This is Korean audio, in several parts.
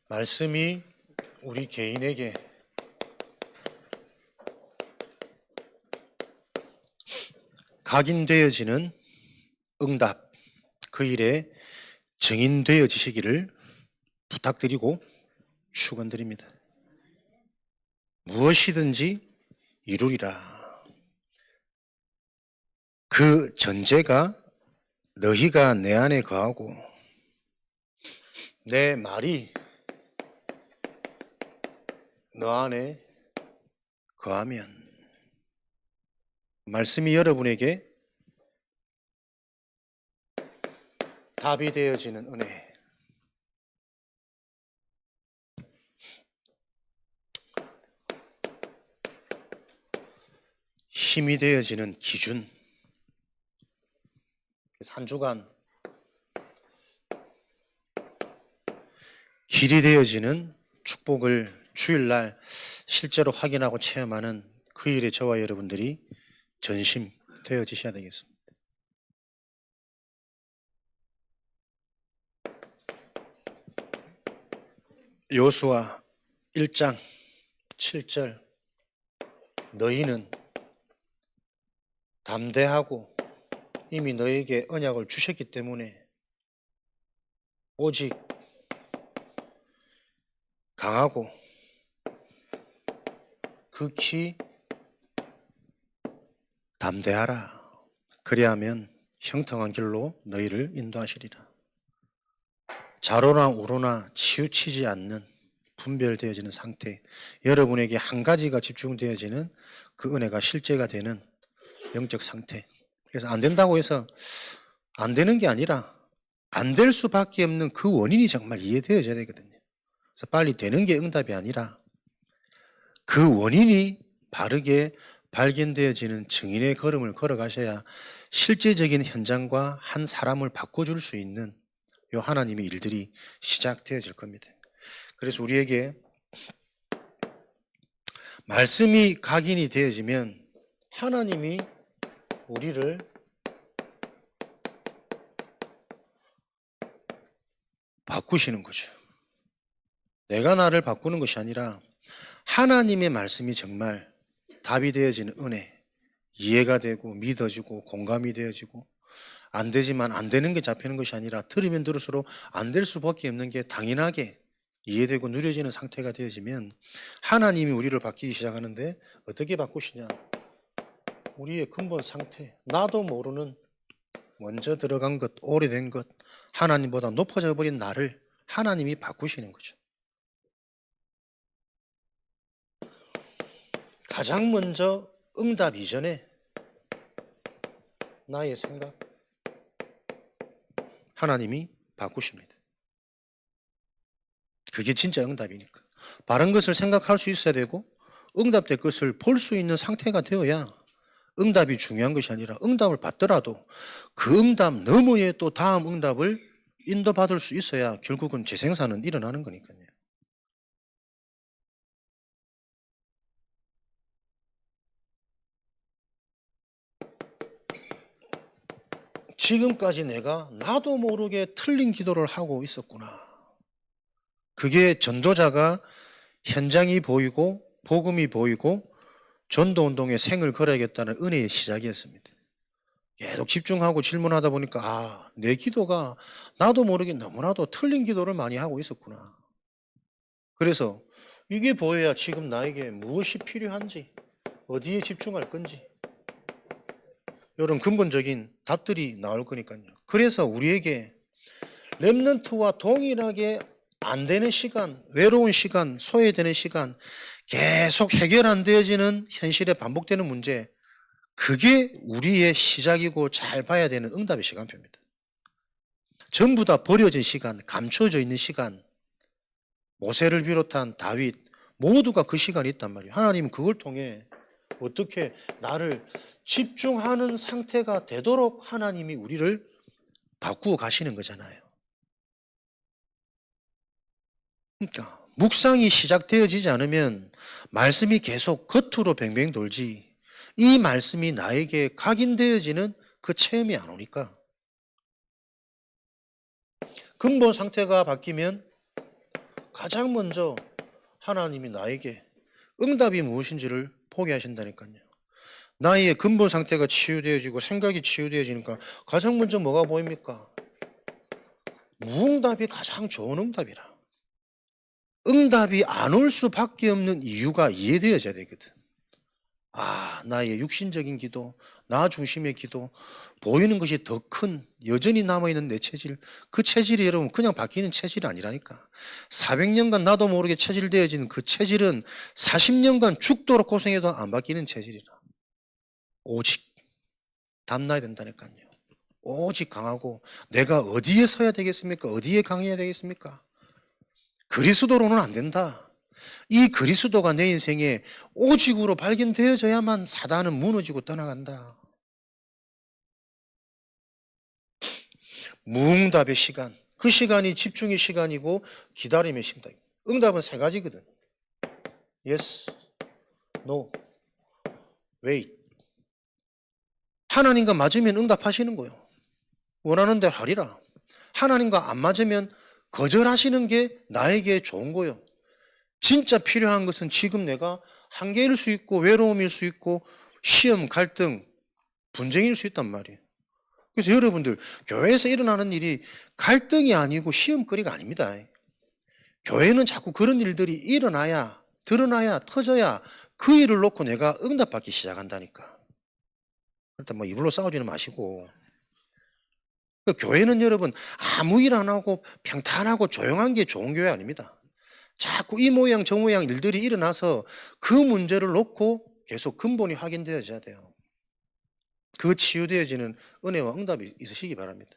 말씀이 우리 개인에게 각인되어지는 응답, 그 일에 증인되어지시기를 부탁드리고 축원드립니다. 무엇이든지 이루리라. 그 전제가 너희가 내 안에 거하고 내 말이 너 안에 거하면, 말씀이 여러분에게 답이 되어지는 은혜, 힘이 되어지는 기준, 한 주간 길이 되어지는 축복을 주일날 실제로 확인하고 체험하는 그 일에 저와 여러분들이 전심 되어지셔야 되겠습니다. 여호수아 1장 7절, 너희는 담대하고 이미 너에게 언약을 주셨기 때문에 오직 강하고 극히 담대하라. 그리하면 형통한 길로 너희를 인도하시리라. 좌로나 우로나 치우치지 않는 분별되어지는 상태, 여러분에게 한 가지가 집중되어지는 그 은혜가 실제가 되는 영적 상태. 그래서 안 된다고 해서 안 되는 게 아니라 안 될 수밖에 없는 그 원인이 정말 이해되어져야 되거든요. 그래서 빨리 되는 게 응답이 아니라 그 원인이 바르게 발견되어지는 증인의 걸음을 걸어가셔야 실제적인 현장과 한 사람을 바꿔줄 수 있는 요 하나님의 일들이 시작되어질 겁니다. 그래서 우리에게 말씀이 각인이 되어지면 하나님이 우리를 바꾸시는 거죠. 내가 나를 바꾸는 것이 아니라 하나님의 말씀이 정말 답이 되어지는 은혜, 이해가 되고 믿어지고 공감이 되어지고, 안 되지만 안 되는 게 잡히는 것이 아니라 들으면 들을수록 안 될 수밖에 없는 게 당연하게 이해되고 누려지는 상태가 되어지면 하나님이 우리를 바뀌기 시작하는데, 어떻게 바꾸시냐? 우리의 근본 상태, 나도 모르는 먼저 들어간 것, 오래된 것, 하나님보다 높아져 버린 나를 하나님이 바꾸시는 거죠. 가장 먼저 응답 이전에 나의 생각, 하나님이 바꾸십니다. 그게 진짜 응답이니까. 바른 것을 생각할 수 있어야 되고 응답될 것을 볼 수 있는 상태가 되어야 응답이 중요한 것이 아니라, 응답을 받더라도 그 응답 너머에 또 다음 응답을 인도받을 수 있어야 결국은 재생산은 일어나는 거니까요. 지금까지 내가 나도 모르게 틀린 기도를 하고 있었구나. 그게 전도자가 현장이 보이고 복음이 보이고 전도운동에 생을 걸어야겠다는 은혜의 시작이었습니다. 계속 집중하고 질문하다 보니까 내 기도가 나도 모르게 너무나도 틀린 기도를 많이 하고 있었구나. 그래서 이게 보여야 지금 나에게 무엇이 필요한지, 어디에 집중할 건지, 이런 근본적인 답들이 나올 거니까요. 그래서 우리에게 렘넌트와 동일하게 안 되는 시간, 외로운 시간, 소외되는 시간, 계속 해결 안 되어지는 현실에 반복되는 문제, 그게 우리의 시작이고 잘 봐야 되는 응답의 시간표입니다. 전부 다 버려진 시간, 감춰져 있는 시간, 모세를 비롯한 다윗, 모두가 그 시간이 있단 말이에요. 하나님은 그걸 통해 어떻게 나를 집중하는 상태가 되도록 하나님이 우리를 바꾸어 가시는 거잖아요. 그러니까 묵상이 시작되어지지 않으면 말씀이 계속 겉으로 뱅뱅 돌지, 이 말씀이 나에게 각인되어지는 그 체험이 안 오니까, 근본 상태가 바뀌면 가장 먼저 하나님이 나에게 응답이 무엇인지를 보게 하신다니까요. 나의 근본 상태가 치유되어지고 생각이 치유되어지니까 가장 먼저 뭐가 보입니까? 무응답이 가장 좋은 응답이라. 응답이 안 올 수밖에 없는 이유가 이해되어져야 되거든. 아, 나의 육신적인 기도, 나 중심의 기도, 보이는 것이 더 큰 여전히 남아있는 내 체질, 그 체질이 여러분 그냥 바뀌는 체질이 아니라니까. 400년간 나도 모르게 체질되어진 그 체질은 40년간 죽도록 고생해도 안 바뀌는 체질이라. 오직 담나야 된다니까요. 오직 강하고 내가 어디에 서야 되겠습니까? 어디에 강해야 되겠습니까? 그리스도로는 안 된다. 이 그리스도가 내 인생에 오직으로 발견되어져야만 사단은 무너지고 떠나간다. 무응답의 시간, 그 시간이 집중의 시간이고 기다림의 시간. 응답은 세 가지거든. Yes, No, Wait. 하나님과 맞으면 응답하시는 거예요. 원하는 대로 하리라. 하나님과 안 맞으면 거절하시는 게 나에게 좋은 거예요. 진짜 필요한 것은 지금 내가 한계일 수 있고 외로움일 수 있고 시험, 갈등, 분쟁일 수 있단 말이에요. 그래서 여러분들 교회에서 일어나는 일이 갈등이 아니고 시험거리가 아닙니다. 교회는 자꾸 그런 일들이 일어나야, 드러나야, 터져야 그 일을 놓고 내가 응답받기 시작한다니까. 일단 뭐 이불로 싸우지는 마시고. 교회는 여러분 아무 일 안 하고 평탄하고 조용한 게 좋은 교회 아닙니다. 자꾸 이 모양 저 모양 일들이 일어나서 그 문제를 놓고 계속 근본이 확인되어져야 돼요. 그 치유되어지는 은혜와 응답이 있으시기 바랍니다.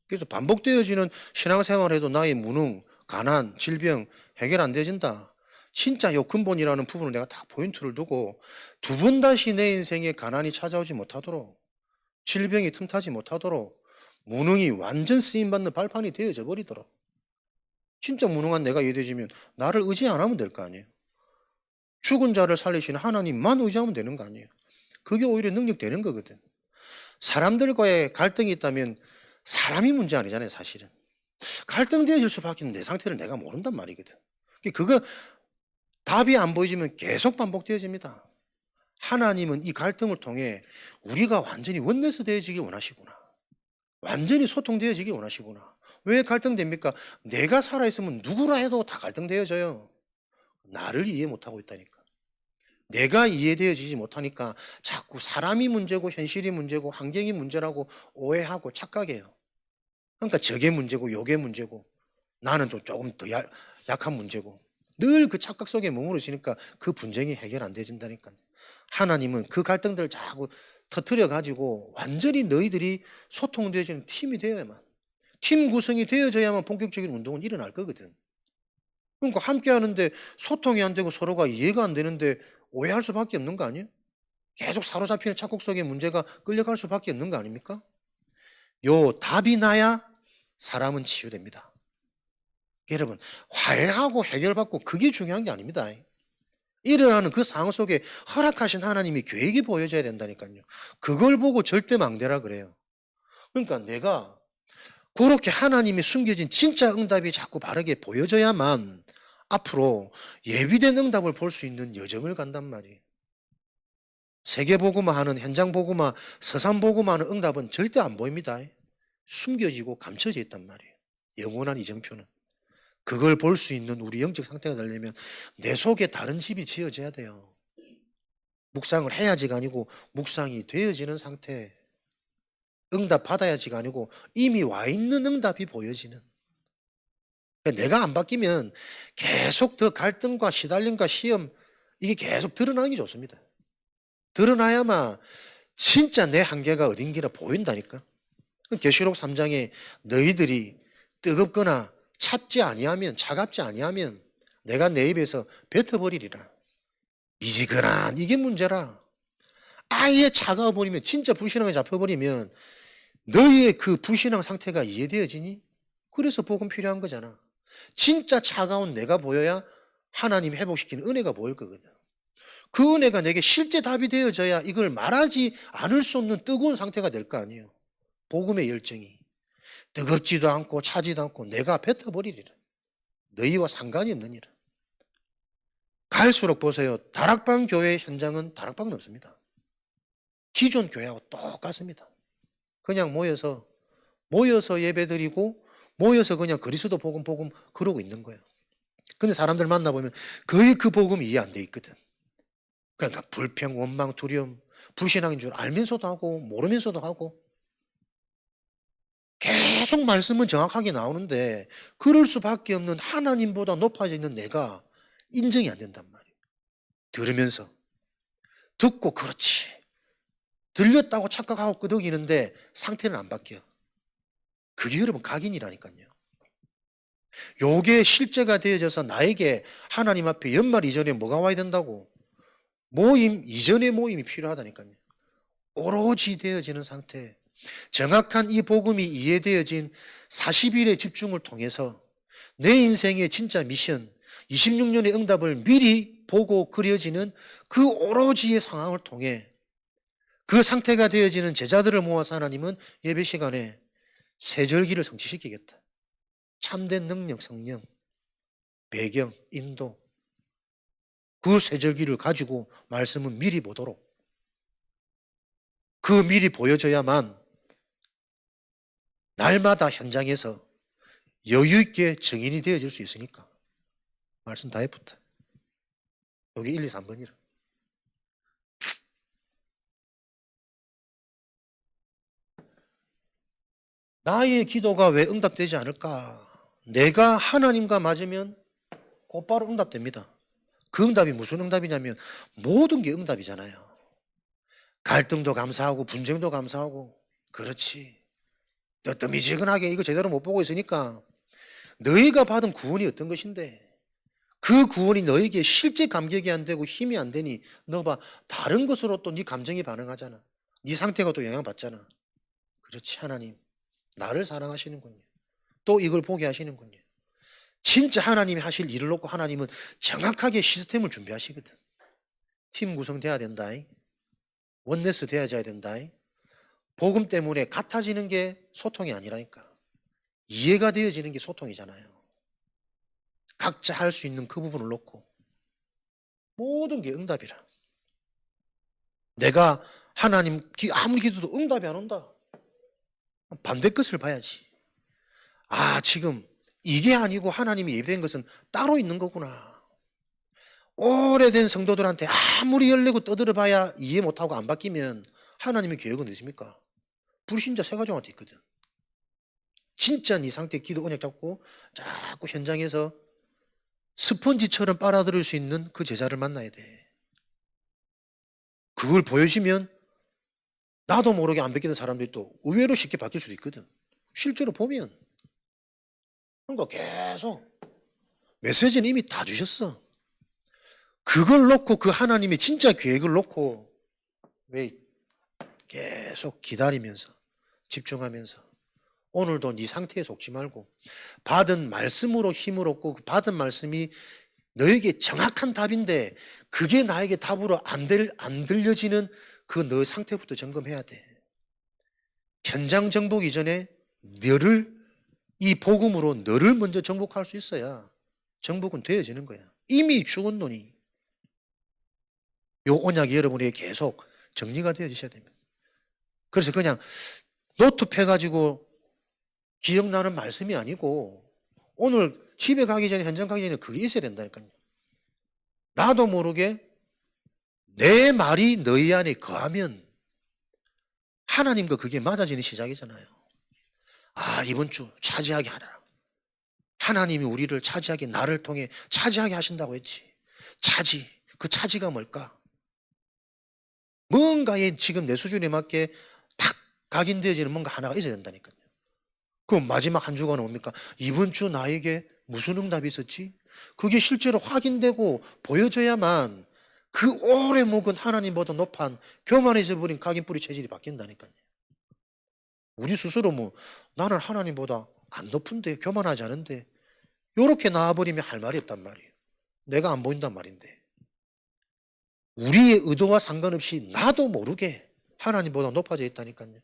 그래서 반복되어지는 신앙생활에도 나의 무능, 가난, 질병 해결 안 되어진다. 진짜 요 근본이라는 부분을 내가 다 포인트를 두고 두 번 다시 내 인생에 가난이 찾아오지 못하도록, 질병이 틈타지 못하도록, 무능이 완전 쓰임받는 발판이 되어져 버리도록. 진짜 무능한 내가 이해되지면 나를 의지 안 하면 될 거 아니에요. 죽은 자를 살리시는 하나님만 의지하면 되는 거 아니에요. 그게 오히려 능력되는 거거든. 사람들과의 갈등이 있다면 사람이 문제 아니잖아요, 사실은. 갈등되어질 수밖에 없는 내 상태를 내가 모른단 말이거든. 그거 답이 안 보이지면 계속 반복되어집니다. 하나님은 이 갈등을 통해 우리가 완전히 원내서 되어지기 원하시구나. 완전히 소통되어지기 원하시구나. 왜 갈등됩니까? 내가 살아있으면 누구라 해도 다 갈등되어져요. 나를 이해 못하고 있다니까. 내가 이해되어지지 못하니까 자꾸 사람이 문제고 현실이 문제고 환경이 문제라고 오해하고 착각해요. 그러니까 저게 문제고 요게 문제고 나는 좀 조금 더 약한 문제고 늘 그 착각 속에 머무르 있으니까 그 분쟁이 해결 안 되진다니까요. 하나님은 그 갈등들을 자꾸 터뜨려 가지고 완전히 너희들이 소통되어지는 팀이 되어야만, 팀 구성이 되어져야만 본격적인 운동은 일어날 거거든. 그러니까 함께 하는데 소통이 안 되고 서로가 이해가 안 되는데 오해할 수밖에 없는 거 아니에요? 계속 사로잡히는 착각 속의 문제가 끌려갈 수밖에 없는 거 아닙니까? 요 답이 나야 사람은 치유됩니다. 여러분, 화해하고 해결받고 그게 중요한 게 아닙니다. 일어나는 그 상황 속에 허락하신 하나님이 계획이 보여져야 된다니까요. 그걸 보고 절대 망대라 그래요. 그러니까 내가 그렇게 하나님이 숨겨진 진짜 응답이 자꾸 바르게 보여져야만 앞으로 예비된 응답을 볼 수 있는 여정을 간단 말이에요. 세계복음화 하는 현장복음화, 서산복음화 하는 응답은 절대 안 보입니다. 숨겨지고 감춰져 있단 말이에요. 영원한 이정표는. 그걸 볼 수 있는 우리 영적 상태가 되려면 내 속에 다른 집이 지어져야 돼요. 묵상을 해야지가 아니고 묵상이 되어지는 상태. 응답 받아야지가 아니고 이미 와 있는 응답이 보여지는. 그러니까 내가 안 바뀌면 계속 더 갈등과 시달림과 시험 이게 계속 드러나는 게 좋습니다. 드러나야만 진짜 내 한계가 어딘지라 보인다니까. 계시록 3장에 너희들이 뜨겁거나 찹지 아니하면 차갑지 아니하면 내가 내 입에서 뱉어버리리라. 미지근한 이게 문제라. 아예 차가워 버리면 진짜 불신앙에 잡혀버리면 너희의 그 불신앙 상태가 이해되어지니? 그래서 복음 필요한 거잖아. 진짜 차가운 내가 보여야 하나님 회복시키는 은혜가 보일 거거든. 그 은혜가 내게 실제 답이 되어져야 이걸 말하지 않을 수 없는 뜨거운 상태가 될 거 아니에요. 복음의 열정이. 뜨겁지도 않고 차지도 않고 내가 뱉어버리리라. 너희와 상관이 없는 일은. 갈수록 보세요. 다락방 교회 현장은 다락방은 없습니다. 기존 교회하고 똑같습니다. 그냥 모여서 예배드리고 모여서 그냥 그리스도 복음 그러고 있는 거예요. 근데 사람들 만나보면 거의 그 복음이 이해 안 돼 있거든. 그러니까 불평, 원망, 두려움, 불신앙인 줄 알면서도 하고 모르면서도 하고 계속 말씀은 정확하게 나오는데 그럴 수밖에 없는 하나님보다 높아져 있는 내가 인정이 안 된단 말이에요. 들으면서 듣고 그렇지 들렸다고 착각하고 끄덕이는데 상태는 안 바뀌어. 그게 여러분 각인이라니까요. 요게 실제가 되어져서 나에게 하나님 앞에 연말 이전에 뭐가 와야 된다고? 모임 이전의 모임이 필요하다니까요. 오로지 되어지는 상태. 정확한 이 복음이 이해되어진 40일의 집중을 통해서 내 인생의 진짜 미션, 26년의 응답을 미리 보고 그려지는 그 오로지의 상황을 통해 그 상태가 되어지는 제자들을 모아서 하나님은 예배 시간에 세절기를 성취시키겠다. 참된 능력, 성령, 배경, 인도 그 세절기를 가지고 말씀은 미리 보도록 그 미리 보여져야만 날마다 현장에서 여유 있게 증인이 되어질 수 있으니까 말씀 다 해붙어. 여기 1, 2, 3번이라. 나의 기도가 왜 응답되지 않을까? 내가 하나님과 맞으면 곧바로 응답됩니다. 그 응답이 무슨 응답이냐면 모든 게 응답이잖아요. 갈등도 감사하고 분쟁도 감사하고 그렇지. 뜨뜨미지근하게 이거 제대로 못 보고 있으니까 너희가 받은 구원이 어떤 것인데 그 구원이 너에게 실제 감격이 안 되고 힘이 안 되니 너 봐 다른 것으로 또 네 감정이 반응하잖아. 네 상태가 또 영향받잖아. 그렇지 하나님 나를 사랑하시는군요. 또 이걸 보게 하시는군요. 진짜 하나님이 하실 일을 놓고 하나님은 정확하게 시스템을 준비하시거든. 팀 구성돼야 된다. 원네스 되어져야 된다. 복음 때문에 같아지는 게 소통이 아니라니까. 이해가 되어지는 게 소통이잖아요. 각자 할 수 있는 그 부분을 놓고 모든 게 응답이라. 내가 하나님 아무리 기도도 응답이 안 온다. 반대 것을 봐야지. 아 지금 이게 아니고 하나님이 예배된 것은 따로 있는 거구나. 오래된 성도들한테 아무리 열내고 떠들어봐야 이해 못하고 안 바뀌면 하나님의 계획은 어디십니까? 불신자 세 가정한테 있거든. 진짜 네 상태 기도 언약 잡고 자꾸 현장에서 스펀지처럼 빨아들일 수 있는 그 제자를 만나야 돼. 그걸 보여주면 나도 모르게 안 바뀌는 사람들이 또 의외로 쉽게 바뀔 수도 있거든. 실제로 보면. 그러니까 계속 메시지는 이미 다 주셨어. 그걸 놓고 그 하나님의 진짜 계획을 놓고 왜 계속 기다리면서 집중하면서 오늘도 네 상태에 속지 말고 받은 말씀으로 힘을 얻고 그 받은 말씀이 너에게 정확한 답인데 그게 나에게 답으로 안 들려지는 그 너 상태부터 점검해야 돼. 현장 정복 이전에 이 복음으로 너를 먼저 정복할 수 있어야 정복은 되어지는 거야. 이미 죽은 놈이 요 언약이 여러분에게 계속 정리가 되어지셔야 됩니다. 그래서 그냥 노트패가지고 기억나는 말씀이 아니고 오늘 집에 가기 전에 현장 가기 전에 그게 있어야 된다니까요. 나도 모르게 내 말이 너희 안에 거하면 하나님과 그게 맞아지는 시작이잖아요. 아 이번 주 차지하게 하라. 하나님이 우리를 차지하게 나를 통해 차지하게 하신다고 했지. 차지. 그 차지가 뭘까? 뭔가에 지금 내 수준에 맞게 탁 각인되어지는 뭔가 하나가 있어야 된다니까요. 그럼 마지막 한 주간은 뭡니까? 이번 주 나에게 무슨 응답이 있었지? 그게 실제로 확인되고 보여져야만 그 오래 묵은 하나님보다 높은 교만해져 버린 각인뿌리 체질이 바뀐다니까요. 우리 스스로 나는 하나님보다 안 높은데 교만하지 않은데 이렇게 나와버리면 할 말이 없단 말이에요. 내가 안 보인단 말인데. 우리의 의도와 상관없이 나도 모르게 하나님보다 높아져 있다니까요.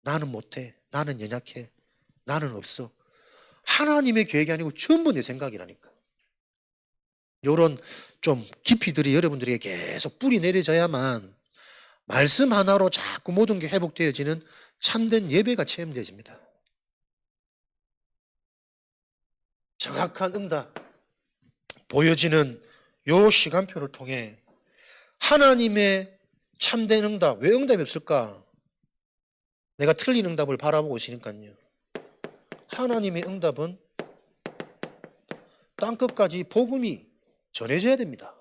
나는 못해. 나는 연약해. 나는 없어. 하나님의 계획이 아니고 전부 내 생각이라니까. 요런 좀 깊이들이 여러분들에게 계속 뿌리 내려져야만 말씀 하나로 자꾸 모든 게 회복되어지는 참된 예배가 체험되어집니다. 정확한 응답 보여지는 요 시간표를 통해 하나님의 참된 응답, 왜 응답이 없을까? 내가 틀린 응답을 바라보고 있으니까요. 하나님의 응답은 땅끝까지 복음이 전해져야 됩니다.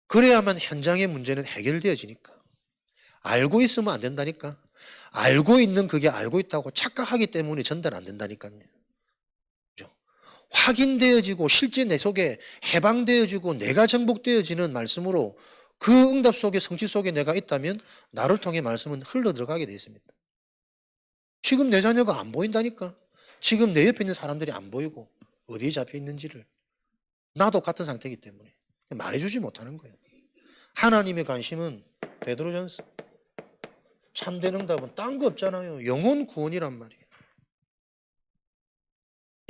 그래야만 현장의 문제는 해결되어지니까. 알고 있으면 안 된다니까. 알고 있는 그게 알고 있다고 착각하기 때문에 전달 안 된다니까요. 그죠? 확인되어지고 실제 내 속에 해방되어지고 내가 정복되어지는 말씀으로 그 응답 속에 성취 속에 내가 있다면 나를 통해 말씀은 흘러들어가게 되어 있습니다. 지금 내 자녀가 안 보인다니까. 지금 내 옆에 있는 사람들이 안 보이고 어디에 잡혀 있는지를 나도 같은 상태이기 때문에 말해주지 못하는 거예요. 하나님의 관심은 베드로전서 참된 응답은 딴 거 없잖아요. 영혼 구원이란 말이에요.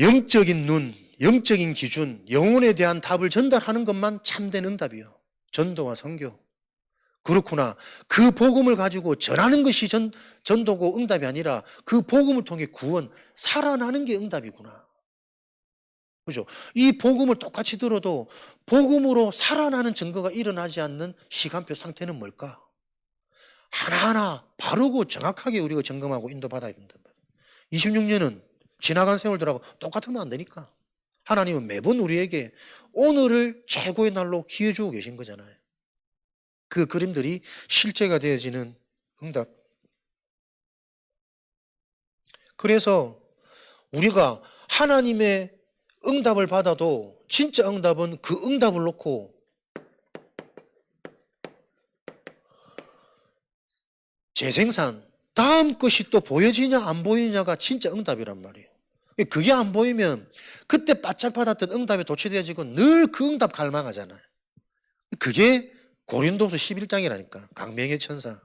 영적인 눈, 영적인 기준, 영혼에 대한 답을 전달하는 것만 참된 응답이요. 전도와 선교. 그렇구나. 그 복음을 가지고 전하는 것이 전도고 응답이 아니라 그 복음을 통해 구원, 살아나는 게 응답이구나. 그죠? 이 복음을 똑같이 들어도 복음으로 살아나는 증거가 일어나지 않는 시간표 상태는 뭘까? 하나하나 바르고 정확하게 우리가 점검하고 인도받아야 된단 말이에요. 26년은 지나간 세월들하고 똑같으면 안 되니까. 하나님은 매번 우리에게 오늘을 최고의 날로 기회 주고 계신 거잖아요. 그 그림들이 실제가 되어지는 응답. 그래서 우리가 하나님의 응답을 받아도 진짜 응답은 그 응답을 놓고 재생산, 다음 것이 또 보여지냐 안 보이냐가 진짜 응답이란 말이에요. 그게 안 보이면 그때 바짝 받았던 응답에 도취되어지고 늘 그 응답 갈망하잖아요. 그게 고린도서 11장이라니까. 강명의 천사.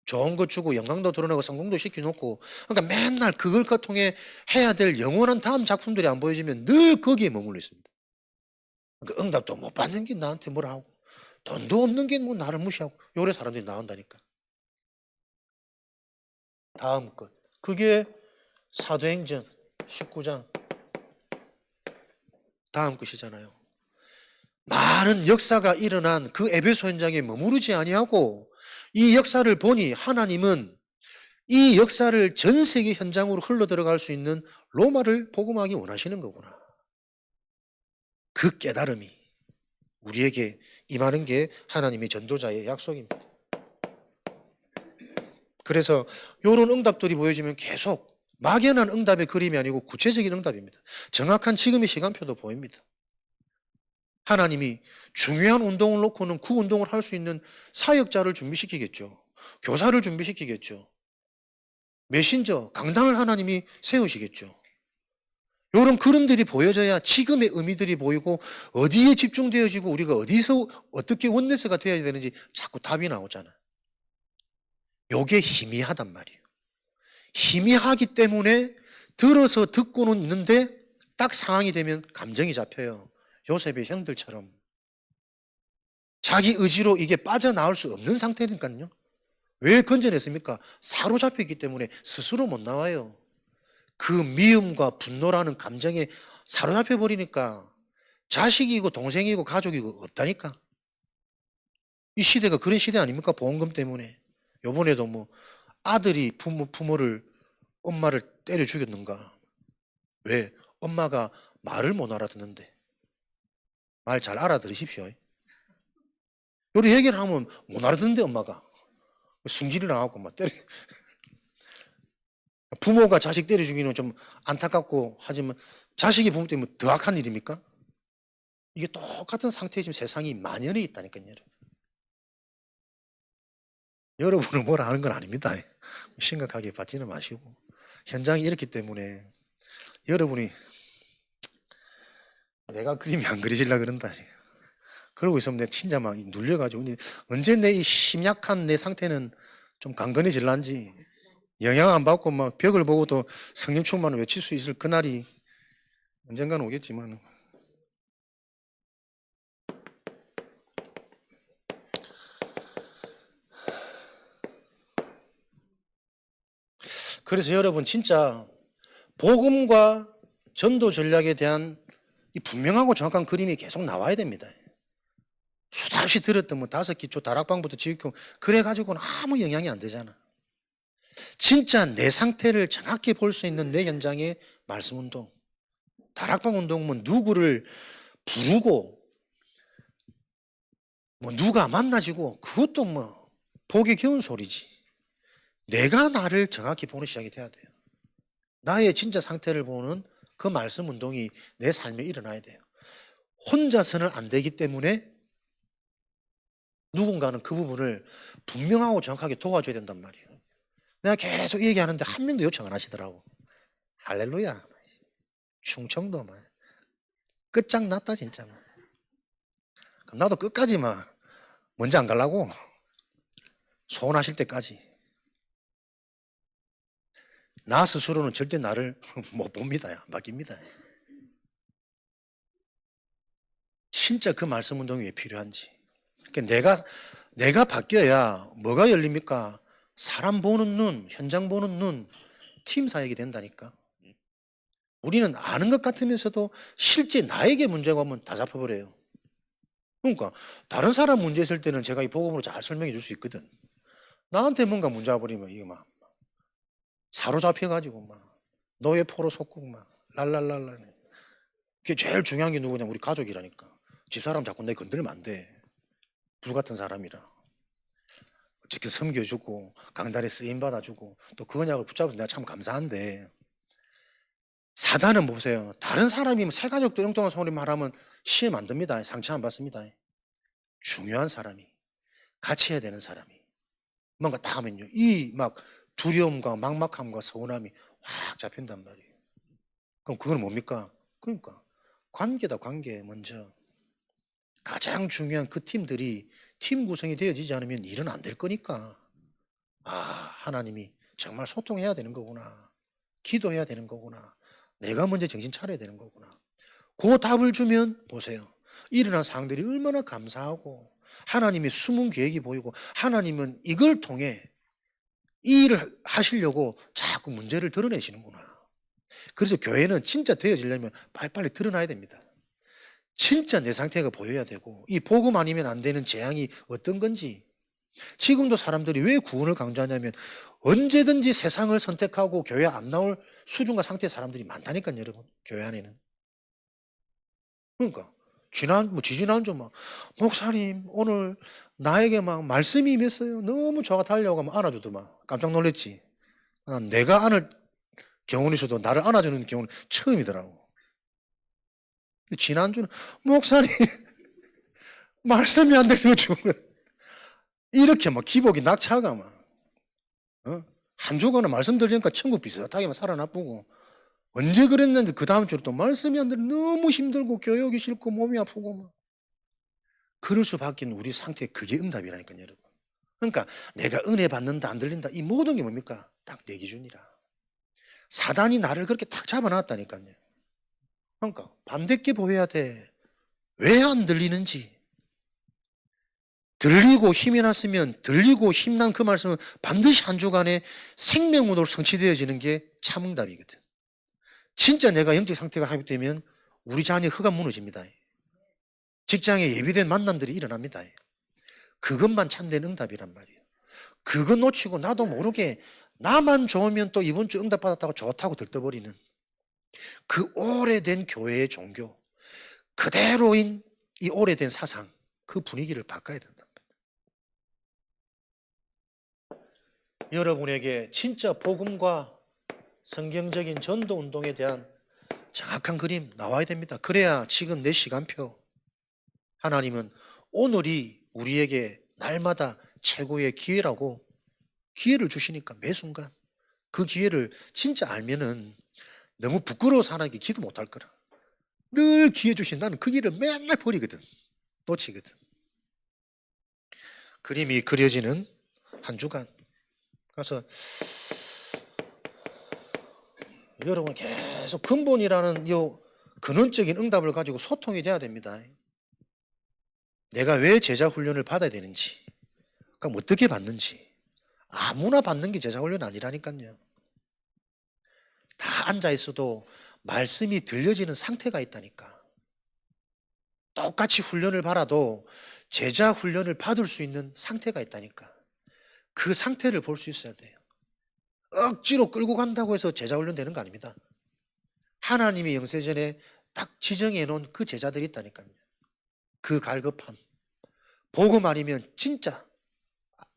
좋은 거 주고 영광도 드러내고 성공도 시켜놓고, 그러니까 맨날 그걸 통해 해야 될 영원한 다음 작품들이 안 보여지면 늘 거기에 머물러 있습니다. 그러니까 응답도 못 받는 게 나한테 뭐라 하고 돈도 없는 게 뭐 나를 무시하고 요래 사람들이 나온다니까. 다음 것. 그게 사도행전 19장 다음 것이잖아요. 많은 역사가 일어난 그 에베소 현장에 머무르지 아니하고 이 역사를 보니 하나님은 이 역사를 전 세계 현장으로 흘러들어갈 수 있는 로마를 복음하기 원하시는 거구나. 그 깨달음이 우리에게 임하는 게 하나님의 전도자의 약속입니다. 그래서 이런 응답들이 보여지면 계속 막연한 응답의 그림이 아니고 구체적인 응답입니다. 정확한 지금의 시간표도 보입니다. 하나님이 중요한 운동을 놓고는 그 운동을 할 수 있는 사역자를 준비시키겠죠. 교사를 준비시키겠죠. 메신저, 강단을 하나님이 세우시겠죠. 이런 그림들이 보여져야 지금의 의미들이 보이고 어디에 집중되어지고 우리가 어디서 어떻게 원내스가 되어야 되는지 자꾸 답이 나오잖아요. 요게 희미하단 말이에요. 희미하기 때문에 들어서 듣고는 있는데 딱 상황이 되면 감정이 잡혀요. 요셉의 형들처럼. 자기 의지로 이게 빠져나올 수 없는 상태니까요. 왜 건져냈습니까? 사로잡혔기 때문에 스스로 못 나와요. 그 미움과 분노라는 감정에 사로잡혀 버리니까 자식이고 동생이고 가족이고 없다니까. 이 시대가 그런 시대 아닙니까? 보험금 때문에. 요번에도 뭐 아들이 부모를 엄마를 때려 죽였는가? 왜? 엄마가 말을 못 알아듣는데. 말 잘 알아들으십시오. 요리 얘기를 하면 못 알아듣는데 엄마가. 승질이 나갖고 막 때려. 부모가 자식 때려 죽이는 좀 안타깝고 하지만 자식이 부모 때문에 더 악한 일입니까? 이게 똑같은 상태에 지금 세상이 만연해 있다니까요. 여러분은 뭐라 하는 건 아닙니다. 심각하게 받지는 마시고. 현장이 이렇기 때문에 여러분이 내가 그림이 안 그려지려고 그런다. 그러고 있으면 내 진짜 막 눌려가지고 언제 내 이 심약한 내 상태는 좀 강건해질란지 영향 안 받고 막 벽을 보고도 성령 충만을 외칠 수 있을 그날이 언젠가는 오겠지만, 그래서 여러분 진짜 복음과 전도 전략에 대한 이 분명하고 정확한 그림이 계속 나와야 됩니다. 수없이 들었던 뭐 5기초 다락방부터 지금 그래가지고는 아무 영향이 안 되잖아. 진짜 내 상태를 정확히 볼 수 있는 내 현장의 말씀 운동. 다락방 운동은 누구를 부르고 뭐 누가 만나지고 그것도 뭐 보기 겨운 소리지. 내가 나를 정확히 보는 시작이 돼야 돼요. 나의 진짜 상태를 보는 그 말씀 운동이 내 삶에 일어나야 돼요. 혼자서는 안 되기 때문에 누군가는 그 부분을 분명하고 정확하게 도와줘야 된단 말이에요. 내가 계속 얘기하는데 한 명도 요청 안 하시더라고. 할렐루야. 충청도 막 끝장났다 진짜. 그럼 나도 끝까지 막 먼저 안 가려고 소원하실 때까지. 나 스스로는 절대 나를 못 봅니다. 맡깁니다. 진짜 그 말씀 운동이 왜 필요한지. 그러니까 내가 바뀌어야 뭐가 열립니까? 사람 보는 눈, 현장 보는 눈, 팀 사역이 된다니까. 우리는 아는 것 같으면서도 실제 나에게 문제가 오면 다 잡혀버려요. 그러니까 다른 사람 문제 있을 때는 제가 이 복음으로 잘 설명해 줄 수 있거든. 나한테 뭔가 문제 와버리면 이거 막 사로잡혀가지고 막 노예포로 속고 막 랄랄랄라. 그게 제일 중요한 게 누구냐? 우리 가족이라니까. 집사람 자꾸 내 건들면 안 돼. 불같은 사람이라. 어떻게 섬겨주고 강단에 쓰임 받아주고 또 그 언약을 붙잡아서 내가 참 감사한데, 사단은 보세요. 다른 사람이면 새 가족도 엉뚱한 소리 말하면 시험 안 듭니다. 상처 안 받습니다. 중요한 사람이, 같이 해야 되는 사람이 뭔가 딱 하면요, 이 막 두려움과 막막함과 서운함이 확 잡힌단 말이에요. 그럼 그건 뭡니까? 그러니까 관계다. 관계. 먼저 가장 중요한 그 팀들이 팀 구성이 되어지지 않으면 일은 안 될 거니까. 아, 하나님이 정말 소통해야 되는 거구나. 기도해야 되는 거구나. 내가 먼저 정신 차려야 되는 거구나. 그 답을 주면 보세요. 일어난 상들이 얼마나 감사하고 하나님의 숨은 계획이 보이고, 하나님은 이걸 통해 이 일을 하시려고 자꾸 문제를 드러내시는구나. 그래서 교회는 진짜 되어지려면 빨리빨리 드러나야 됩니다. 진짜 내 상태가 보여야 되고, 이 복음 아니면 안 되는 재앙이 어떤 건지. 지금도 사람들이 왜 구원을 강조하냐면 언제든지 세상을 선택하고 교회 안 나올 수준과 상태의 사람들이 많다니까요, 여러분. 교회 안에는. 그러니까 지지난주 막 목사님 오늘 나에게 막 말씀이 임했어요. 너무 저가 달려오고 막 안아주더만. 깜짝 놀랐지. 내가 안을 경우는 있어도 나를 안아주는 경우는 처음이더라고. 지난주는 목사님 말씀이 안 들려주고 이렇게 막 기복이 낙차가 막 한 주간은 말씀 들으니까 천국 비슷하게만 살아나쁘고, 언제 그랬는데 그 다음 주로 또 말씀이 안 들려 너무 힘들고 교육이 싫고 몸이 아프고 막. 그럴 수밖에 우리 상태, 그게 응답이라니까요, 여러분. 그러니까 내가 은혜 받는다 안 들린다 이 모든 게 뭡니까? 딱 내 기준이라. 사단이 나를 그렇게 딱 잡아놨다니까요. 그러니까 밤늦게 보여야 돼. 왜 안 들리는지. 들리고 힘이 났으면 들리고 힘난 그 말씀은 반드시 한 주간에 생명으로 성취되어지는 게 참응답이거든. 진짜 내가 영적 상태가 회복되면 우리 자녀 흑암 무너집니다. 직장에 예비된 만남들이 일어납니다. 그것만 참된 응답이란 말이에요. 그거 놓치고 나도 모르게 나만 좋으면 또 이번 주 응답 받았다고 좋다고 들떠버리는 그 오래된 교회의 종교, 그대로인 이 오래된 사상, 그 분위기를 바꿔야 된다. 여러분에게 진짜 복음과 성경적인 전도 운동에 대한 정확한 그림 나와야 됩니다. 그래야 지금 내 시간표, 하나님은 오늘이 우리에게 날마다 최고의 기회라고 기회를 주시니까 매 순간 그 기회를 진짜 알면은 너무 부끄러워서 하나님께 기도 못할 거라. 늘 기회 주신 나는 그 길을 맨날 버리거든. 놓치거든. 그림이 그려지는 한 주간. 그래서 여러분 계속 근본이라는 요 근원적인 응답을 가지고 소통이 돼야 됩니다. 내가 왜 제자 훈련을 받아야 되는지, 그럼 어떻게 받는지. 아무나 받는 게 제자 훈련 아니라니까요. 다 앉아 있어도 말씀이 들려지는 상태가 있다니까. 똑같이 훈련을 받아도 제자 훈련을 받을 수 있는 상태가 있다니까. 그 상태를 볼 수 있어야 돼요. 억지로 끌고 간다고 해서 제자 훈련 되는 거 아닙니다. 하나님이 영세전에 딱 지정해 놓은 그 제자들이 있다니까요. 그 갈급함. 복음 아니면 진짜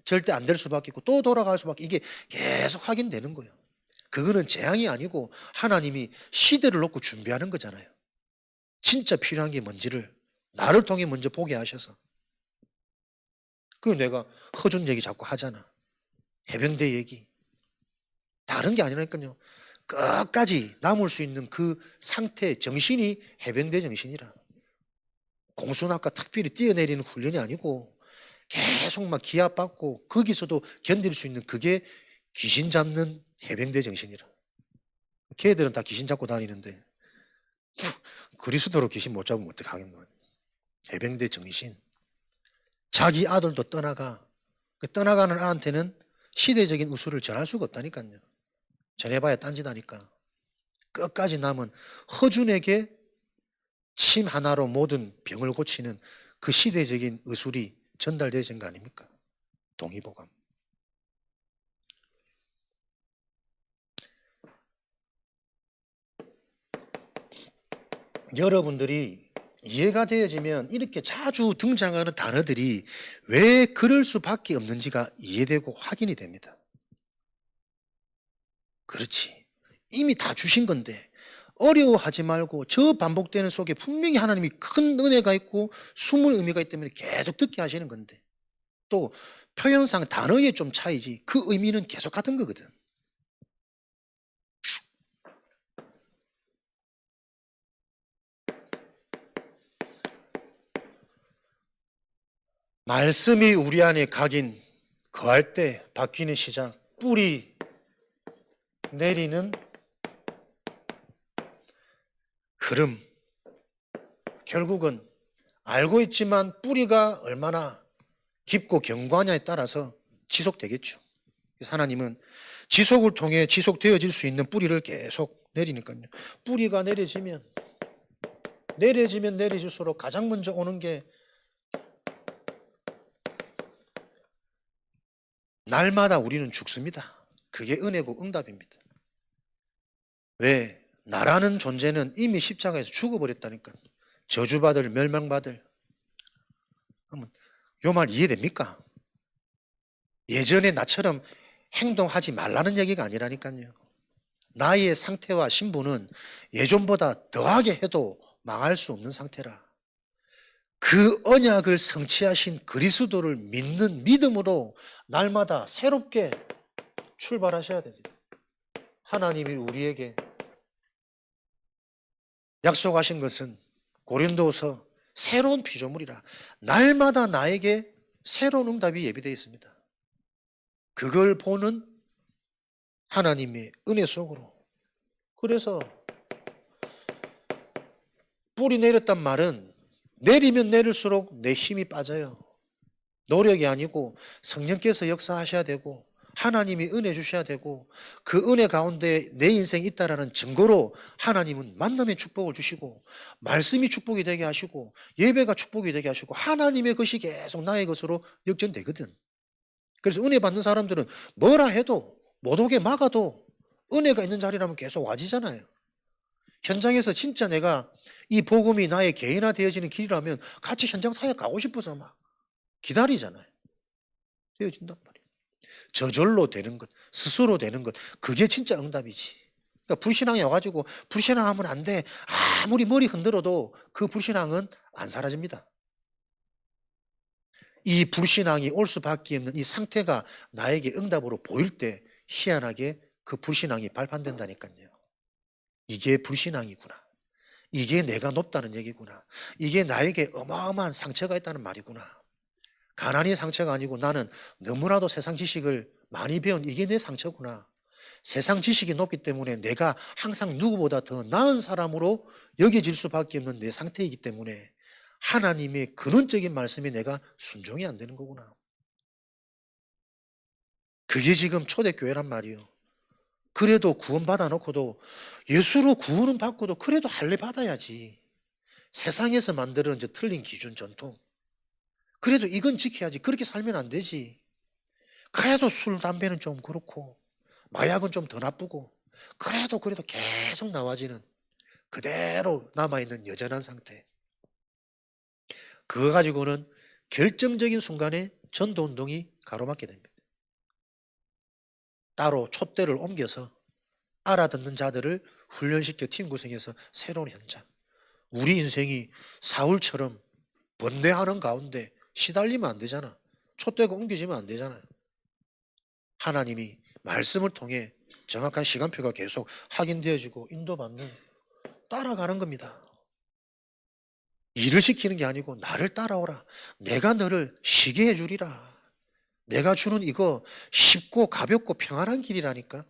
절대 안 될 수밖에 있고 또 돌아갈 수밖에, 이게 계속 확인되는 거예요. 그거는 재앙이 아니고 하나님이 시대를 놓고 준비하는 거잖아요. 진짜 필요한 게 뭔지를 나를 통해 먼저 보게 하셔서. 그 내가 허준 얘기 자꾸 하잖아. 해병대 얘기. 다른 게 아니라니까요. 끝까지 남을 수 있는 그 상태, 정신이 해병대 정신이라. 공수학과 특별히 뛰어내리는 훈련이 아니고 계속 막 기압받고 거기서도 견딜 수 있는, 그게 귀신 잡는 해병대 정신이라. 걔들은 다 귀신 잡고 다니는데 그리스도로 귀신 못 잡으면 어떡하겠노. 해병대 정신. 자기 아들도 떠나가. 그 떠나가는 아한테는 시대적인 우수를 전할 수가 없다니까요. 전해봐야 딴짓하니까. 끝까지 남은 허준에게 침 하나로 모든 병을 고치는 그 시대적인 의술이 전달되어진 거 아닙니까? 동의보감. 여러분들이 이해가 되어지면 이렇게 자주 등장하는 단어들이 왜 그럴 수밖에 없는지가 이해되고 확인이 됩니다. 그렇지. 이미 다 주신 건데 어려워하지 말고, 저 반복되는 속에 분명히 하나님이 큰 은혜가 있고 숨은 의미가 있기 때문에 계속 듣게 하시는 건데, 또 표현상 단어의 좀 차이지 그 의미는 계속 같은 거거든. 말씀이 우리 안에 각인, 거할 때 바뀌는 시작, 뿌리 내리는 흐름. 결국은 알고 있지만 뿌리가 얼마나 깊고 견고하냐에 따라서 지속되겠죠. 그래서 하나님은 지속을 통해 지속되어질 수 있는 뿌리를 계속 내리니까요. 뿌리가 내려지면 내려질수록 가장 먼저 오는 게 날마다 우리는 죽습니다. 그게 은혜고 응답입니다. 왜? 나라는 존재는 이미 십자가에서 죽어버렸다니까. 저주받을, 멸망받을. 그러면 요 말 이해됩니까? 예전에 나처럼 행동하지 말라는 얘기가 아니라니까요. 나의 상태와 신분은 예전보다 더하게 해도 망할 수 없는 상태라. 그 언약을 성취하신 그리스도를 믿는 믿음으로 날마다 새롭게 출발하셔야 됩니다. 하나님이 우리에게 약속하신 것은 고린도서 새로운 피조물이라. 날마다 나에게 새로운 응답이 예비되어 있습니다. 그걸 보는 하나님의 은혜 속으로. 그래서 뿌리 내렸단 말은 내리면 내릴수록 내 힘이 빠져요. 노력이 아니고 성령께서 역사하셔야 되고 하나님이 은혜 주셔야 되고, 그 은혜 가운데 내 인생이 있다라는 증거로 하나님은 만남의 축복을 주시고 말씀이 축복이 되게 하시고 예배가 축복이 되게 하시고 하나님의 것이 계속 나의 것으로 역전되거든. 그래서 은혜 받는 사람들은 뭐라 해도 못 오게 막아도 은혜가 있는 자리라면 계속 와지잖아요. 현장에서 진짜 내가 이 복음이 나의 개인화 되어지는 길이라면 같이 현장 사역 가고 싶어서 막 기다리잖아요. 되어진단 말이에요. 저절로 되는 것, 스스로 되는 것, 그게 진짜 응답이지. 그러니까 불신앙이 와가지고 불신앙하면 안 돼, 아무리 머리 흔들어도 그 불신앙은 안 사라집니다. 이 불신앙이 올 수밖에 없는 이 상태가 나에게 응답으로 보일 때 희한하게 그 불신앙이 발판된다니까요. 이게 불신앙이구나. 이게 내가 높다는 얘기구나. 이게 나에게 어마어마한 상처가 있다는 말이구나. 가난이 상처가 아니고 나는 너무나도 세상 지식을 많이 배운 이게 내 상처구나. 세상 지식이 높기 때문에 내가 항상 누구보다 더 나은 사람으로 여겨질 수밖에 없는 내 상태이기 때문에 하나님의 근원적인 말씀에 내가 순종이 안 되는 거구나. 그게 지금 초대교회란 말이에요. 그래도 구원받아 놓고도 예수로 구원은 받고도 그래도 할례 받아야지. 세상에서 만드는 이제 틀린 기준 전통. 그래도 이건 지켜야지. 그렇게 살면 안 되지. 그래도 술, 담배는 좀 그렇고 마약은 좀 더 나쁘고 그래도 계속 나와지는 그대로 남아있는 여전한 상태. 그거 가지고는 결정적인 순간에 전도운동이 가로막게 됩니다. 따로 촛대를 옮겨서 알아듣는 자들을 훈련시켜 팀 구성해서 새로운 현장. 우리 인생이 사울처럼 번뇌하는 가운데 시달리면 안 되잖아. 촛대가 옮겨지면 안 되잖아요. 하나님이 말씀을 통해 정확한 시간표가 계속 확인되어지고 인도받는 따라가는 겁니다. 일을 시키는 게 아니고 나를 따라오라. 내가 너를 쉬게 해주리라. 내가 주는 이거 쉽고 가볍고 평안한 길이라니까.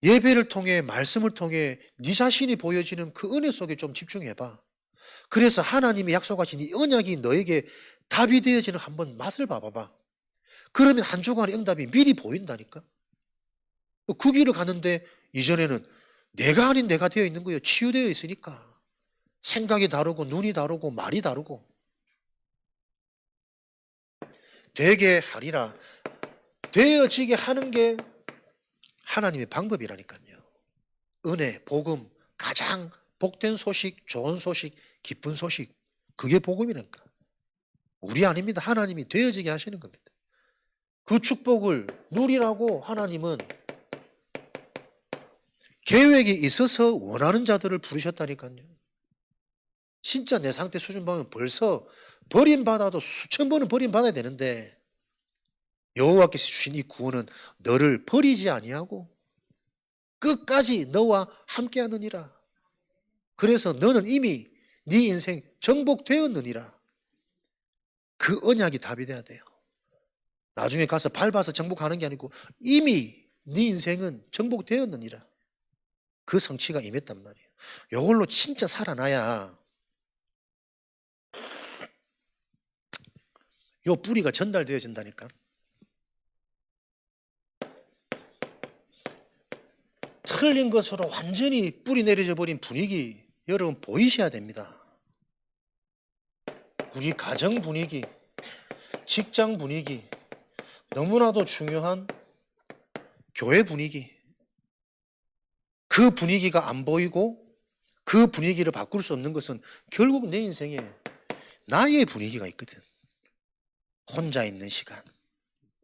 예배를 통해 말씀을 통해 네 자신이 보여지는 그 은혜 속에 좀 집중해봐. 그래서 하나님이 약속하신 이 언약이 너에게 답이 되어지는 한번 맛을 봐봐봐. 그러면 한 주간의 응답이 미리 보인다니까. 그 길을 가는데 이전에는 내가 아닌 내가 되어 있는 거예요. 치유되어 있으니까. 생각이 다르고 눈이 다르고 말이 다르고. 되게 하리라. 되어지게 하는 게 하나님의 방법이라니까요. 은혜, 복음, 가장 복된 소식, 좋은 소식, 기쁜 소식. 그게 복음이라니까. 우리 아닙니다. 하나님이 되어지게 하시는 겁니다. 그 축복을 누리라고 하나님은 계획이 있어서 원하는 자들을 부르셨다니까요. 진짜 내 상태 수준 보면 벌써 버림받아도 수천 번은 버림받아야 되는데 여호와께서 주신 이 구원은 너를 버리지 아니하고 끝까지 너와 함께하느니라. 그래서 너는 이미 네 인생 정복되었느니라. 그 언약이 답이 돼야 돼요. 나중에 가서 밟아서 정복하는 게 아니고 이미 네 인생은 정복되었느니라. 그 성취가 임했단 말이에요. 이걸로 진짜 살아나야 요 뿌리가 전달되어진다니까. 틀린 것으로 완전히 뿌리 내려져 버린 분위기 여러분 보이셔야 됩니다. 우리 가정 분위기, 직장 분위기, 너무나도 중요한 교회 분위기. 그 분위기가 안 보이고 그 분위기를 바꿀 수 없는 것은 결국 내 인생에 나의 분위기가 있거든. 혼자 있는 시간,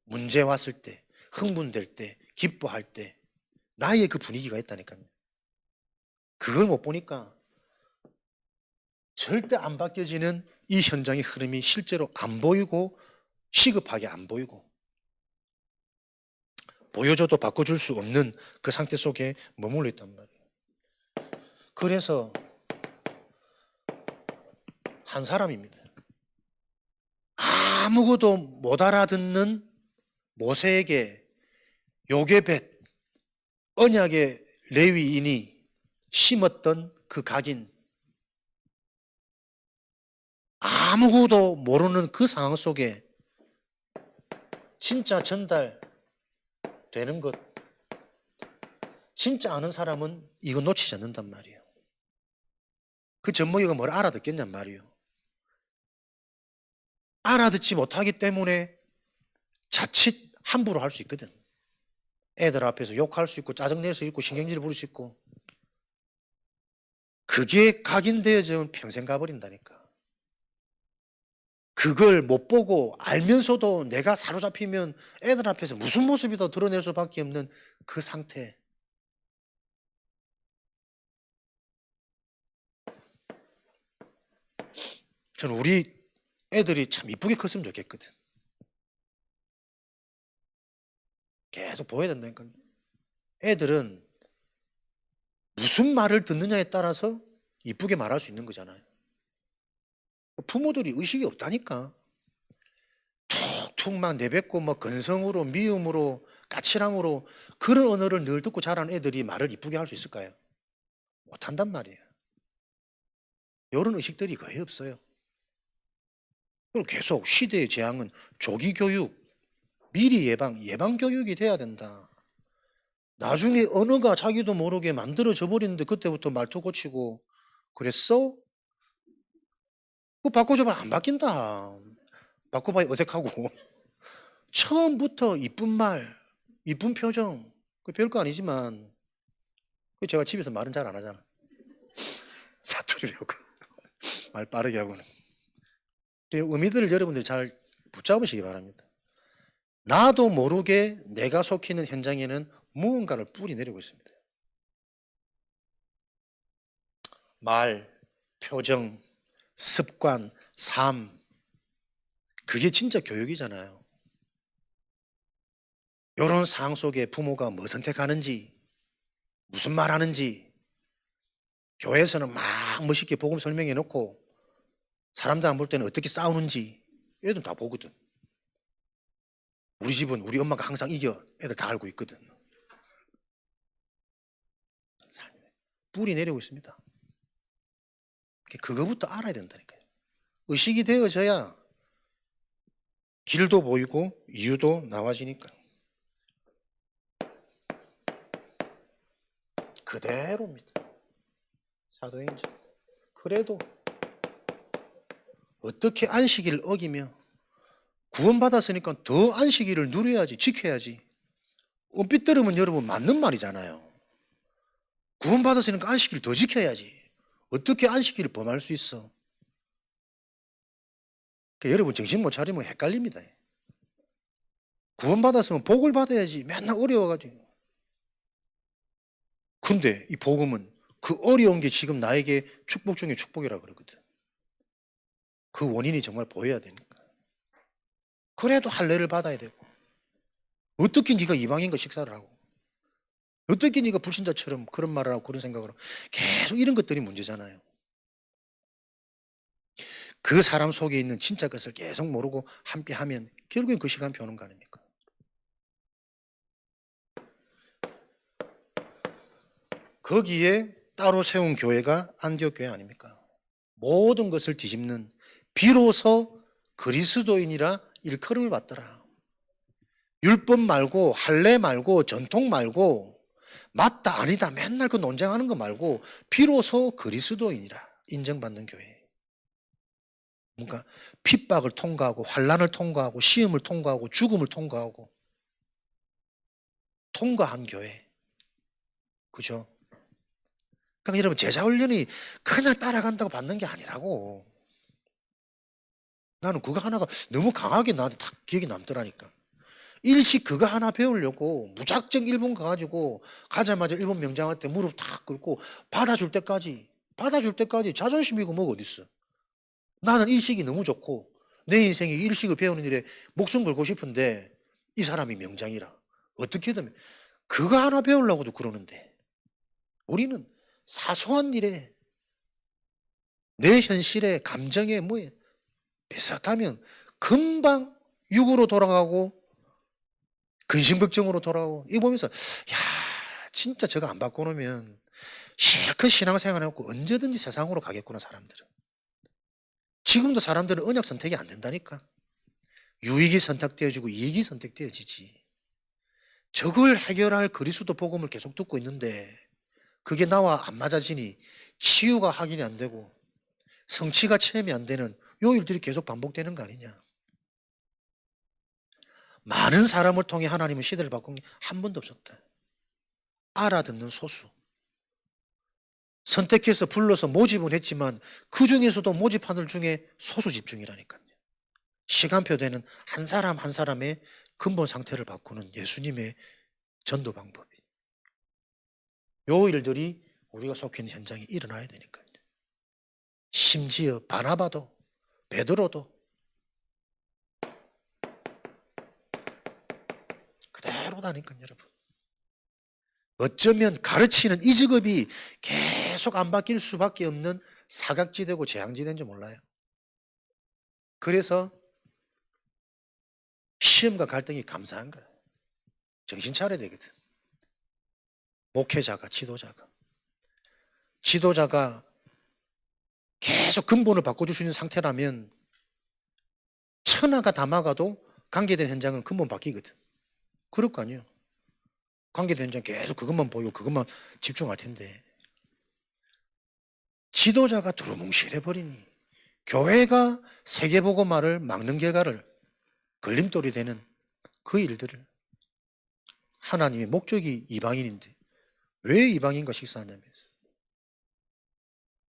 문제 왔을 때, 흥분될 때, 기뻐할 때 나의 그 분위기가 있다니까요. 그걸 못 보니까 절대 안 바뀌어지는 이 현장의 흐름이 실제로 안 보이고 시급하게 안 보이고 보여줘도 바꿔줄 수 없는 그 상태 속에 머물러 있단 말이에요. 그래서 한 사람입니다. 아무것도 못 알아듣는 모세에게 요게벳 언약의 레위인이 심었던 그 각인, 아무것도 모르는 그 상황 속에 진짜 전달되는 것, 진짜 아는 사람은 이거 놓치지 않는단 말이에요. 그 젖먹이가 뭘 알아듣겠냔 말이에요. 알아듣지 못하기 때문에 자칫 함부로 할 수 있거든. 애들 앞에서 욕할 수 있고 짜증낼 수 있고 신경질 부릴 수 있고. 그게 각인되어지면 평생 가버린다니까. 그걸 못 보고 알면서도 내가 사로잡히면 애들 앞에서 무슨 모습이 더 드러낼 수밖에 없는 그 상태. 저는 우리 애들이 참 이쁘게 컸으면 좋겠거든. 계속 보여야 된다니까. 애들은 무슨 말을 듣느냐에 따라서 이쁘게 말할 수 있는 거잖아요. 부모들이 의식이 없다니까. 툭툭 막 내뱉고 뭐 건성으로 미움으로 까칠함으로 그런 언어를 늘 듣고 자란 애들이 말을 이쁘게 할 수 있을까요? 못한단 말이에요. 이런 의식들이 거의 없어요. 그리고 계속 시대의 재앙은 조기 교육, 미리 예방 교육이 돼야 된다. 나중에 언어가 자기도 모르게 만들어져 버리는데 그때부터 말투 고치고 그랬어? 그거 바꿔줘봐 안 바뀐다. 바꿔봐야 어색하고 처음부터 이쁜 말, 이쁜 표정 그 별거 아니지만 그 제가 집에서 말은 잘 안 하잖아. 사투리 배우고 말 빠르게 하고는. 그 의미들을 여러분들이 잘 붙잡으시기 바랍니다. 나도 모르게 내가 속해 있는 현장에는 무언가를 뿌리 내리고 있습니다. 말, 표정, 습관, 삶 그게 진짜 교육이잖아요. 이런 상황 속에 부모가 뭐 선택하는지 무슨 말 하는지 교회에서는 막 멋있게 복음 설명해 놓고 사람들 안 볼 때는 어떻게 싸우는지 애들 다 보거든. 우리 집은 우리 엄마가 항상 이겨. 애들 다 알고 있거든. 뿌리 내리고 있습니다. 그거부터 알아야 된다니까요. 의식이 되어져야 길도 보이고 이유도 나와지니까. 그대로입니다. 사도행전. 그래도 어떻게 안식일을 어기며 구원받았으니까 더 안식일을 누려야지, 지켜야지. 삐뚤으면 여러분 맞는 말이잖아요. 구원받았으니까 안식일을 더 지켜야지. 어떻게 안식일을 범할 수 있어? 그러니까 여러분 정신 못 차리면 헷갈립니다. 구원받았으면 복을 받아야지. 맨날 어려워가지고. 근데 이 복음은 그 어려운 게 지금 나에게 축복 중에 축복이라 그러거든. 그 원인이 정말 보여야 되니까. 그래도 할례를 받아야 되고. 어떻게 네가 이방인과 식사를 하고 어떻게 네가 불신자처럼 그런 말을 하고 그런 생각을 하고 계속 이런 것들이 문제잖아요. 그 사람 속에 있는 진짜 것을 계속 모르고 함께하면 결국엔 그 시간표 오는 거 아닙니까? 거기에 따로 세운 교회가 안디옥 교회 아닙니까? 모든 것을 뒤집는 비로소 그리스도인이라 일컬음을 받더라. 율법 말고 할례 말고 전통 말고 맞다 아니다 맨날 그 논쟁하는 거 말고 비로소 그리스도인이라 인정받는 교회. 그러니까 핍박을 통과하고 환난을 통과하고 시험을 통과하고 죽음을 통과하고 통과한 교회. 그죠? 그러니까 여러분 제자 훈련이 그냥 따라간다고 받는 게 아니라고. 나는 그거 하나가 너무 강하게 나한테 딱 기억이 남더라니까. 일식 그거 하나 배우려고 무작정 일본 가가지고 가자마자 일본 명장한테 무릎 탁 꿇고 받아줄 때까지 자존심이고 뭐가 어딨어. 나는 일식이 너무 좋고 내 인생에 일식을 배우는 일에 목숨 걸고 싶은데 이 사람이 명장이라 어떻게든 그거 하나 배우려고도 그러는데 우리는 사소한 일에 내 현실에 감정에 뭐에 비슷하면 금방 육으로 돌아가고 근심걱정으로 돌아오고 이거 보면서 야 진짜 저거 안 바꿔놓으면 실컷 신앙생활 해놓고 언제든지 세상으로 가겠구나 사람들은. 지금도 사람들은 언약 선택이 안 된다니까. 유익이 선택되어지고 이익이 선택되어지지. 저걸 해결할 그리스도 복음을 계속 듣고 있는데 그게 나와 안 맞아지니 치유가 확인이 안 되고 성취가 체험이 안 되는 요 일들이 계속 반복되는 거 아니냐. 많은 사람을 통해 하나님은 시대를 바꾼 게 한 번도 없었다. 알아듣는 소수. 선택해서 불러서 모집은 했지만 그 중에서도 모집하는 중에 소수 집중이라니까요. 시간표 되는 한 사람 한 사람의 근본 상태를 바꾸는 예수님의 전도 방법이. 요 일들이 우리가 속해 있는 현장에 일어나야 되니까요. 심지어 바나바도 베드로도 그대로다니까 여러분. 어쩌면 가르치는 이 직업이 계속 안 바뀔 수밖에 없는 사각지대고 재앙지대인지 몰라요. 그래서 시험과 갈등이 감사한 거야. 정신 차려야 되거든. 목회자가, 지도자가 계속 근본을 바꿔줄 수 있는 상태라면 천하가 다 막아도 관계된 현장은 근본 바뀌거든. 그럴 거 아니에요. 관계된 현장 계속 그것만 보이고 그것만 집중할 텐데 지도자가 두루뭉실해버리니 교회가 세계복음화를 막는 결과를 걸림돌이 되는 그 일들을 하나님의 목적이 이방인인데 왜 이방인과 식사하냐면서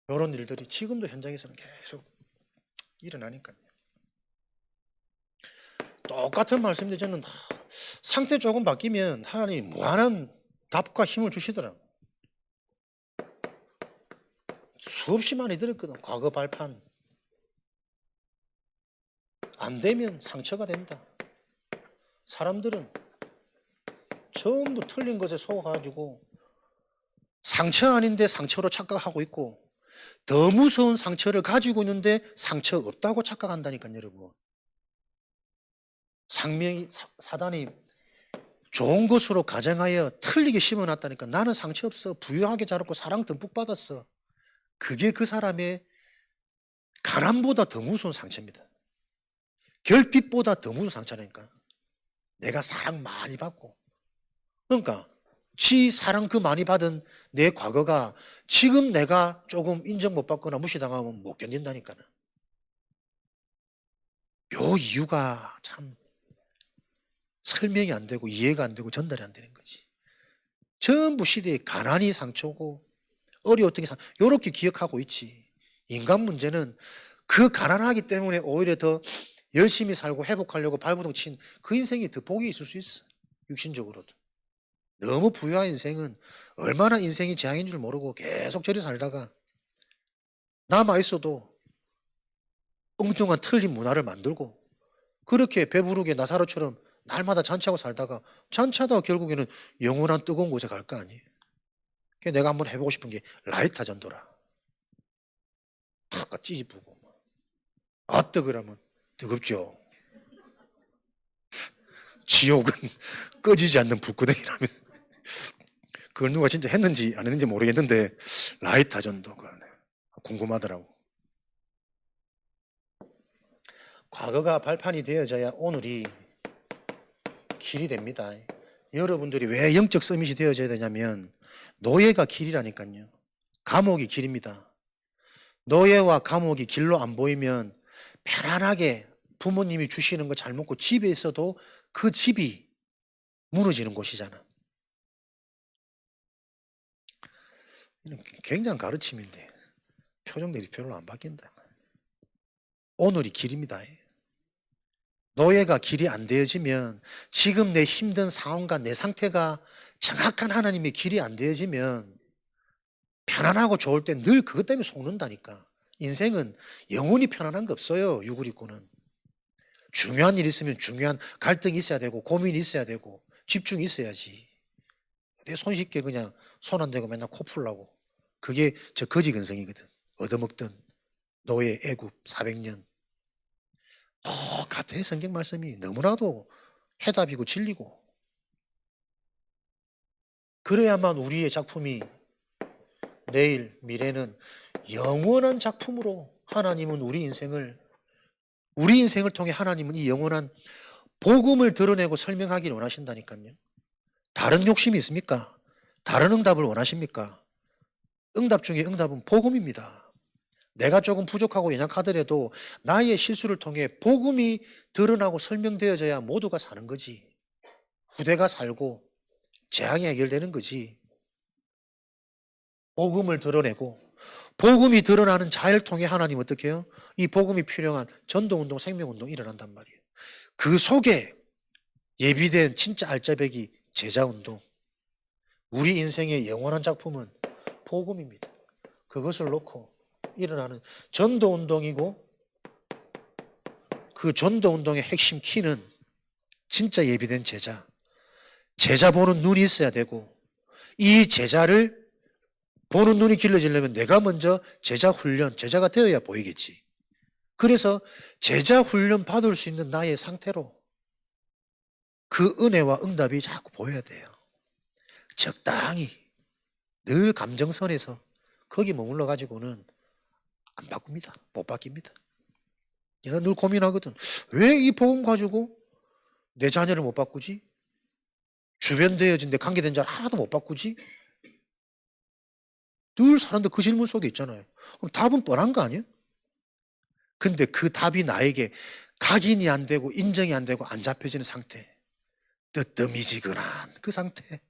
이런 일들이 지금도 현장에서는 계속 일어나니까요. 똑같은 말씀인데 저는 상태 조금 바뀌면 하나님이 무한한 답과 힘을 주시더라고요. 수없이 많이 들었거든. 과거 발판. 안 되면 상처가 된다. 사람들은 전부 틀린 것에 속아가지고 상처 아닌데 상처로 착각하고 있고 더 무서운 상처를 가지고 있는데 상처 없다고 착각한다니까요, 여러분. 사단이 좋은 것으로 가정하여 틀리게 심어놨다니까. 나는 상처 없어. 부유하게 자랐고 사랑 듬뿍 받았어. 그게 그 사람의 가난보다 더 무서운 상처입니다. 결핍보다 더 무서운 상처라니까. 내가 사랑 많이 받고. 그러니까 지 사랑 그 많이 받은 내 과거가 지금 내가 조금 인정 못 받거나 무시당하면 못 견딘다니까는. 요 이유가 참 설명이 안 되고 이해가 안 되고 전달이 안 되는 거지. 전부 시대에 가난이 상처고 어려웠던 게 요렇게 기억하고 있지. 인간 문제는 그 가난하기 때문에 오히려 더 열심히 살고 회복하려고 발버둥 친 그 인생이 더 복이 있을 수 있어. 육신적으로도. 너무 부유한 인생은 얼마나 인생이 재앙인 줄 모르고 계속 저리 살다가 남아있어도 엉뚱한 틀린 문화를 만들고 그렇게 배부르게 나사로처럼 날마다 잔치하고 살다가 잔치하다가 결국에는 영원한 뜨거운 곳에 갈 거 아니에요. 그래서 내가 한번 해보고 싶은 게 라이터 전도라. 아까 찌집부고 아뜨 그러면 뜨겁죠. 지옥은 꺼지지 않는 불구덩이라면서. 그걸 누가 진짜 했는지 안 했는지 모르겠는데 라이터 전도 궁금하더라고. 과거가 발판이 되어져야 오늘이 길이 됩니다. 여러분들이 왜 영적 서밋이 되어져야 되냐면 노예가 길이라니까요. 감옥이 길입니다. 노예와 감옥이 길로 안 보이면 편안하게 부모님이 주시는 거 잘 먹고 집에 있어도 그 집이 무너지는 곳이잖아. 굉장한 가르침인데 표정들이 별로 안 바뀐다. 오늘이 길입니다. 노예가 길이 안 되어지면 지금 내 힘든 상황과 내 상태가 정확한 하나님의 길이 안 되어지면 편안하고 좋을 때 늘 그것 때문에 속는다니까. 인생은 영원히 편안한 거 없어요. 유구리꾼은. 중요한 일 있으면 중요한 갈등이 있어야 되고 고민이 있어야 되고 집중이 있어야지. 내 손쉽게 그냥 손 안 대고 맨날 코 풀라고. 그게 저 거지 근성이거든. 얻어먹던 노예 애굽 400년. 같은 성경 말씀이 너무나도 해답이고 진리고 그래야만 우리의 작품이 내일 미래는 영원한 작품으로 하나님은 우리 인생을 통해 하나님은 이 영원한 복음을 드러내고 설명하기를 원하신다니까요. 다른 욕심이 있습니까? 다른 응답을 원하십니까? 응답 중에 응답은 복음입니다. 내가 조금 부족하고 연약하더라도 나의 실수를 통해 복음이 드러나고 설명되어져야 모두가 사는 거지. 후대가 살고 재앙이 해결되는 거지. 복음을 드러내고 복음이 드러나는 자를 통해 하나님 어떻게 해요? 이 복음이 필요한 전도운동, 생명운동 일어난단 말이에요. 그 속에 예비된 진짜 알짜배기 제자운동. 우리 인생의 영원한 작품은 복음입니다. 그것을 놓고 일어나는 전도운동이고 그 전도운동의 핵심 키는 진짜 예비된 제자 보는 눈이 있어야 되고 이 제자를 보는 눈이 길러지려면 내가 먼저 제자가 되어야 보이겠지. 그래서 제자 훈련 받을 수 있는 나의 상태로 그 은혜와 응답이 자꾸 보여야 돼요. 적당히 늘 감정선에서 거기 머물러 가지고는 안 바꿉니다. 못 바뀝니다. 내가 늘 고민하거든. 왜 이 복음 가지고 내 자녀를 못 바꾸지? 주변 되어진 내 관계된 자를 하나도 못 바꾸지? 늘 사람들 그 질문 속에 있잖아요. 그럼 답은 뻔한 거 아니에요? 근데 그 답이 나에게 각인이 안 되고 인정이 안 되고 안 잡혀지는 상태. 뜨뜨미지근한 그 상태.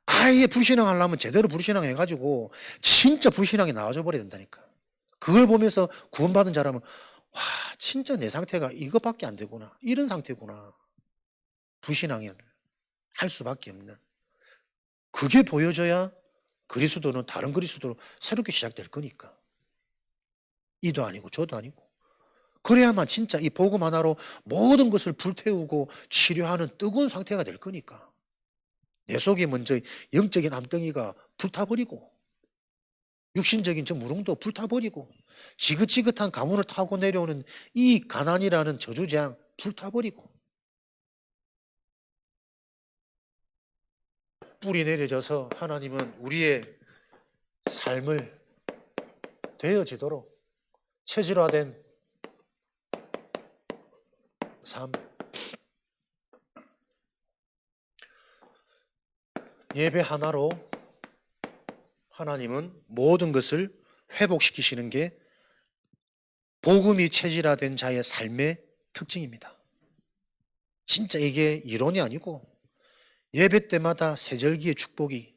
아예 불신앙하려면 제대로 불신앙해가지고 진짜 불신앙이 나와져 버려야 된다니까. 그걸 보면서 구원받은 자라면 와 진짜 내 상태가 이것밖에 안 되구나. 이런 상태구나. 불신앙을 할 수밖에 없는. 그게 보여져야 그리스도는 다른 그리스도로 새롭게 시작될 거니까. 이도 아니고 저도 아니고. 그래야만 진짜 이 복음 하나로 모든 것을 불태우고 치료하는 뜨거운 상태가 될 거니까. 내 속에 먼저 영적인 암덩이가 불타버리고 육신적인 저 무릉도 불타버리고 지긋지긋한 가문을 타고 내려오는 이 가난이라는 저주재앙 불타버리고 뿌리 내려져서 하나님은 우리의 삶을 되어지도록 체질화된 삶, 예배 하나로 하나님은 모든 것을 회복시키시는 게 복음이 체질화된 자의 삶의 특징입니다. 진짜 이게 이론이 아니고 예배 때마다 세절기의 축복이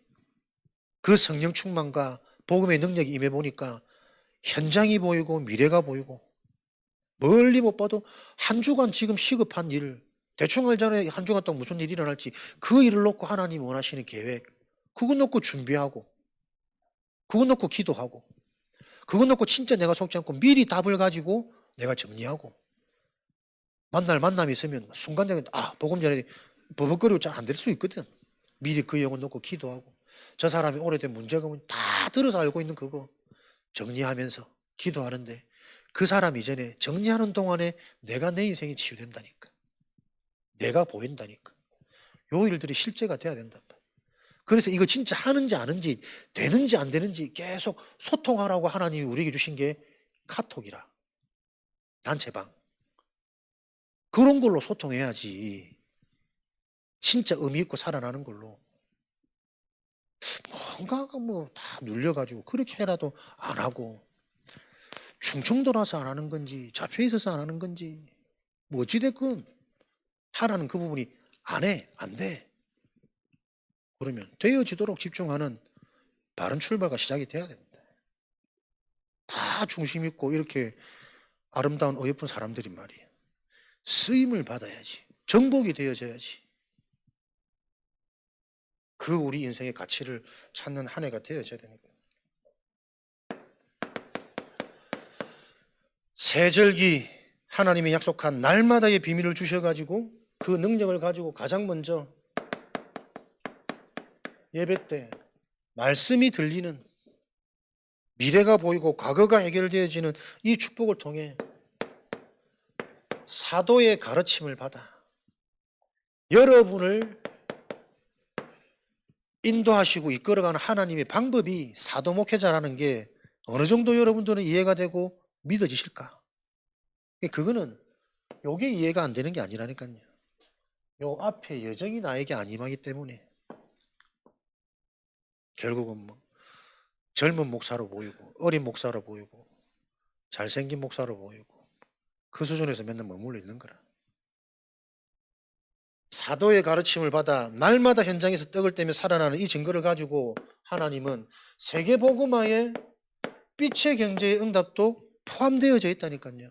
그 성령 충만과 복음의 능력이 임해 보니까 현장이 보이고 미래가 보이고 멀리 못 봐도 한 주간 지금 시급한 일, 대충 알잖아요. 한 주간 동안 무슨 일이 일어날지 그 일을 놓고 하나님이 원하시는 계획, 그거 놓고 준비하고 그거 놓고 기도하고 그거 놓고 진짜 내가 속지 않고 미리 답을 가지고 내가 정리하고 만남이 있으면 순간적인 복음 전에 버벅거리고 잘 안 될 수 있거든. 미리 그 영혼 놓고 기도하고 저 사람이 오래된 문제가 뭐다 들어서 알고 있는 그거 정리하면서 기도하는데 그 사람 이전에 정리하는 동안에 내가 내 인생이 치유된다니까. 내가 보인다니까. 요 일들이 실제가 돼야 된단 말이야. 그래서 이거 진짜 하는지 아는지 되는지 안 되는지 계속 소통하라고 하나님이 우리에게 주신 게 카톡이라. 단체방. 그런 걸로 소통해야지. 진짜 의미 있고 살아나는 걸로. 뭔가가 뭐 다 눌려가지고 그렇게 해라도 안 하고 충청도라서 안 하는 건지 잡혀 있어서 안 하는 건지 뭐 어찌됐건 하라는 그 부분이 안 해, 안 돼. 그러면 되어지도록 집중하는 바른 출발과 시작이 돼야 됩니다. 다 중심 있고 이렇게 아름다운 어여쁜 사람들이 말이에요. 쓰임을 받아야지. 정복이 되어져야지. 그 우리 인생의 가치를 찾는 한 해가 되어져야 되니까. 세절기 하나님이 약속한 날마다의 비밀을 주셔가지고 그 능력을 가지고 가장 먼저 예배 때 말씀이 들리는 미래가 보이고 과거가 해결되어지는 이 축복을 통해 사도의 가르침을 받아 여러분을 인도하시고 이끌어가는 하나님의 방법이 사도 목회자라는 게 어느 정도 여러분들은 이해가 되고 믿어지실까? 그거는 요게 이해가 안 되는 게 아니라니까요. 요 앞에 여정이 나에게 안 임하기 때문에 결국은 뭐 젊은 목사로 보이고 어린 목사로 보이고 잘생긴 목사로 보이고 그 수준에서 맨날 머물러 있는 거라. 사도의 가르침을 받아 날마다 현장에서 떡을 떼며 살아나는 이 증거를 가지고 하나님은 세계복음화의 빛의 경제의 응답도 포함되어져 있다니까요.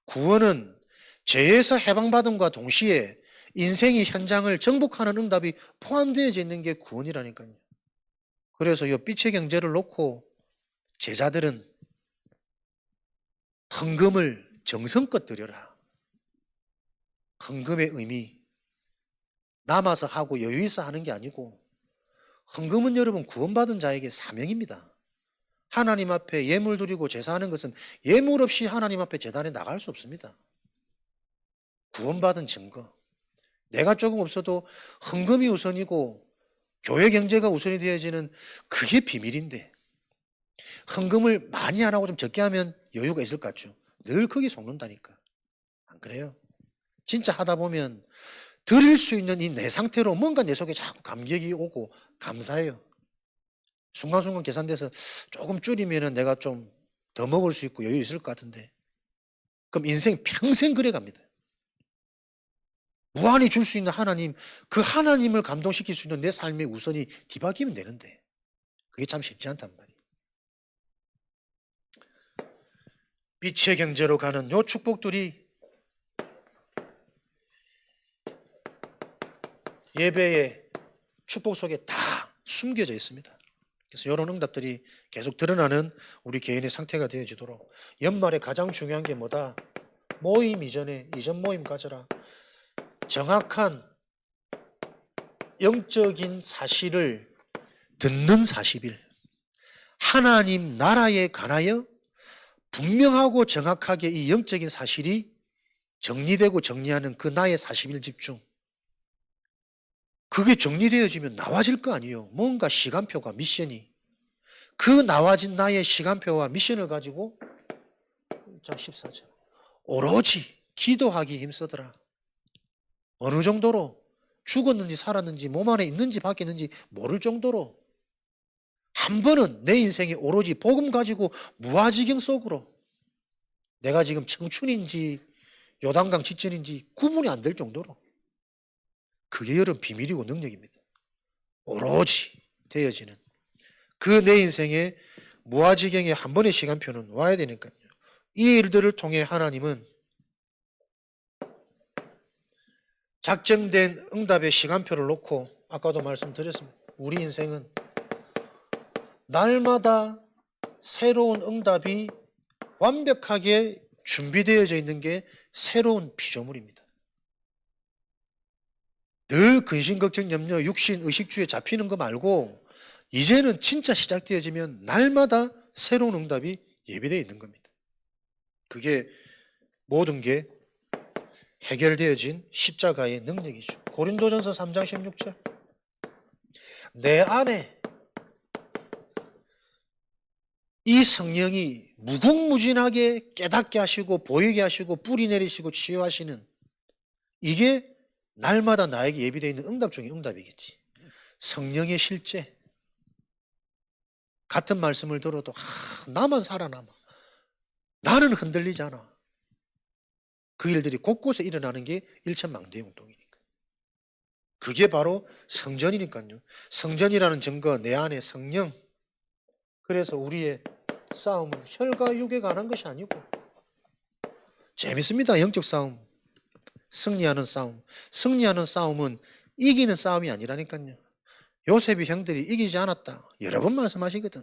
구원은 죄에서 해방받음과 동시에 인생의 현장을 정복하는 응답이 포함되어져 있는 게 구원이라니까요. 그래서 이 빛의 경제를 놓고 제자들은 헌금을 정성껏 드려라. 헌금의 의미 남아서 하고 여유 있어 하는 게 아니고 헌금은 여러분 구원받은 자에게 사명입니다. 하나님 앞에 예물 드리고 제사하는 것은 예물 없이 하나님 앞에 제단에 나갈 수 없습니다. 구원받은 증거. 내가 조금 없어도 헌금이 우선이고 교회 경제가 우선이 되어지는 그게 비밀인데 헌금을 많이 안 하고 좀 적게 하면 여유가 있을 것 같죠. 늘 거기 속는다니까. 안 그래요? 진짜 하다 보면 드릴 수 있는 이 내 상태로 뭔가 내 속에 자꾸 감격이 오고 감사해요. 순간순간 계산돼서 조금 줄이면 내가 좀 더 먹을 수 있고 여유 있을 것 같은데 그럼 인생 평생 그래 갑니다. 무한히 줄 수 있는 하나님, 그 하나님을 감동시킬 수 있는 내 삶의 우선이 뒤바뀌면 되는데 그게 참 쉽지 않단 말이에요. 빛의 경제로 가는 요 축복들이 예배의 축복 속에 다 숨겨져 있습니다. 그래서 이런 응답들이 계속 드러나는 우리 개인의 상태가 되어지도록 연말에 가장 중요한 게 뭐다? 모임 이전에 이전 모임 가져라. 정확한 영적인 사실을 듣는 40일. 하나님 나라에 관하여 분명하고 정확하게 이 영적인 사실이 정리되고 정리하는 그 나의 40일 집중. 그게 정리되어지면 나와질 거 아니에요. 뭔가 시간표가 미션이. 그 나와진 나의 시간표와 미션을 가지고 1장 14절 오로지 기도하기 힘쓰더라. 어느 정도로 죽었는지 살았는지 몸 안에 있는지 밖에 있는지 모를 정도로 한 번은 내 인생이 오로지 복음 가지고 무아지경 속으로 내가 지금 청춘인지 요단강 지천인지 구분이 안 될 정도로 그게 여러분 비밀이고 능력입니다. 오로지 되어지는 그 내 인생의 무아지경의 한 번의 시간표는 와야 되니까요. 이 일들을 통해 하나님은 작정된 응답의 시간표를 놓고 아까도 말씀드렸습니다. 우리 인생은 날마다 새로운 응답이 완벽하게 준비되어져 있는 게 새로운 피조물입니다. 늘 근심, 걱정, 염려, 육신, 의식주에 잡히는 거 말고 이제는 진짜 시작되어지면 날마다 새로운 응답이 예비되어 있는 겁니다. 그게 모든 게 해결되어진 십자가의 능력이죠. 고린도전서 3장 16절 내 안에 이 성령이 무궁무진하게 깨닫게 하시고 보이게 하시고 뿌리 내리시고 치유하시는 이게 날마다 나에게 예비되어 있는 응답 중에 응답이겠지. 성령의 실제 같은 말씀을 들어도 나만 살아남아. 나는 흔들리지 않아. 그 일들이 곳곳에 일어나는 게 일천망대의 운동이니까. 그게 바로 성전이니까요. 성전이라는 증거 내 안에 성령. 그래서 우리의 싸움은 혈과 육에 관한 것이 아니고 재밌습니다. 영적 싸움. 승리하는 싸움. 승리하는 싸움은 이기는 싸움이 아니라니까요. 요셉의 형들이 이기지 않았다. 여러 번 말씀하시거든.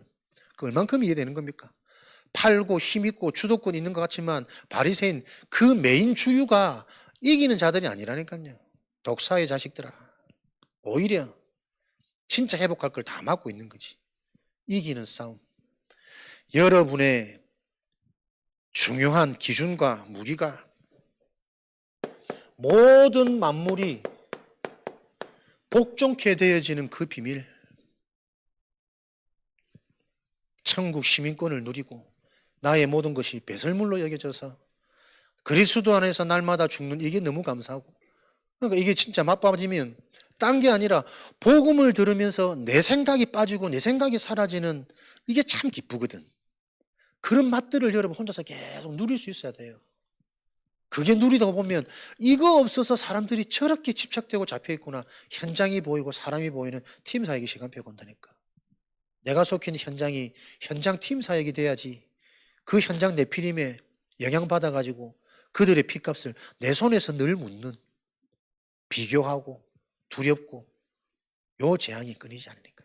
그 얼만큼 이해되는 겁니까? 팔고 힘있고 주도권 있는 것 같지만 바리새인 그 메인 주유가 이기는 자들이 아니라니까요. 독사의 자식들아. 오히려 진짜 회복할 걸 다 막고 있는 거지. 이기는 싸움. 여러분의 중요한 기준과 무기가 모든 만물이 복종케 되어지는 그 비밀. 천국 시민권을 누리고 나의 모든 것이 배설물로 여겨져서 그리스도 안에서 날마다 죽는 이게 너무 감사하고 그러니까 이게 진짜 맛빠지면 딴 게 아니라 복음을 들으면서 내 생각이 빠지고 내 생각이 사라지는 이게 참 기쁘거든. 그런 맛들을 여러분 혼자서 계속 누릴 수 있어야 돼요. 그게 누리다 보면 이거 없어서 사람들이 저렇게 집착되고 잡혀있구나. 현장이 보이고 사람이 보이는 팀 사역이 시간표가 온다니까. 내가 속해 있는 현장이 현장 팀 사역이 돼야지 그 현장 내피림에 영향받아가지고 그들의 피값을 내 손에서 늘 묻는 비교하고 두렵고 요 재앙이 끊이지 않으니까.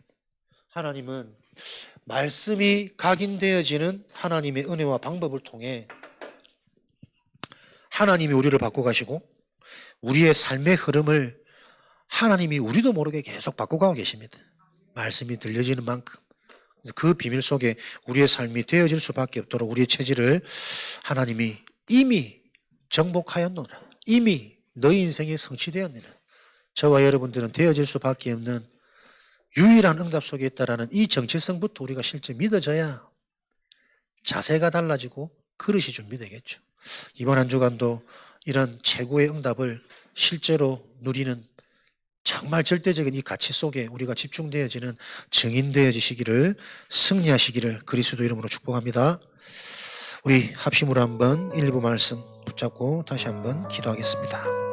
하나님은 말씀이 각인되어지는 하나님의 은혜와 방법을 통해 하나님이 우리를 바꿔가시고 우리의 삶의 흐름을 하나님이 우리도 모르게 계속 바꿔가고 계십니다. 말씀이 들려지는 만큼. 그래서 그 비밀 속에 우리의 삶이 되어질 수밖에 없도록 우리의 체질을 하나님이 이미 정복하였노라. 이미 너희 인생에 성취되었느니라. 저와 여러분들은 되어질 수밖에 없는 유일한 응답 속에 있다라는 이 정체성부터 우리가 실제 믿어져야 자세가 달라지고 그릇이 준비되겠죠. 이번 한 주간도 이런 최고의 응답을 실제로 누리는 정말 절대적인 이 가치 속에 우리가 집중되어지는 증인되어지시기를, 승리하시기를 그리스도 이름으로 축복합니다. 우리 합심으로 한번 1, 2부 말씀 붙잡고 다시 한번 기도하겠습니다.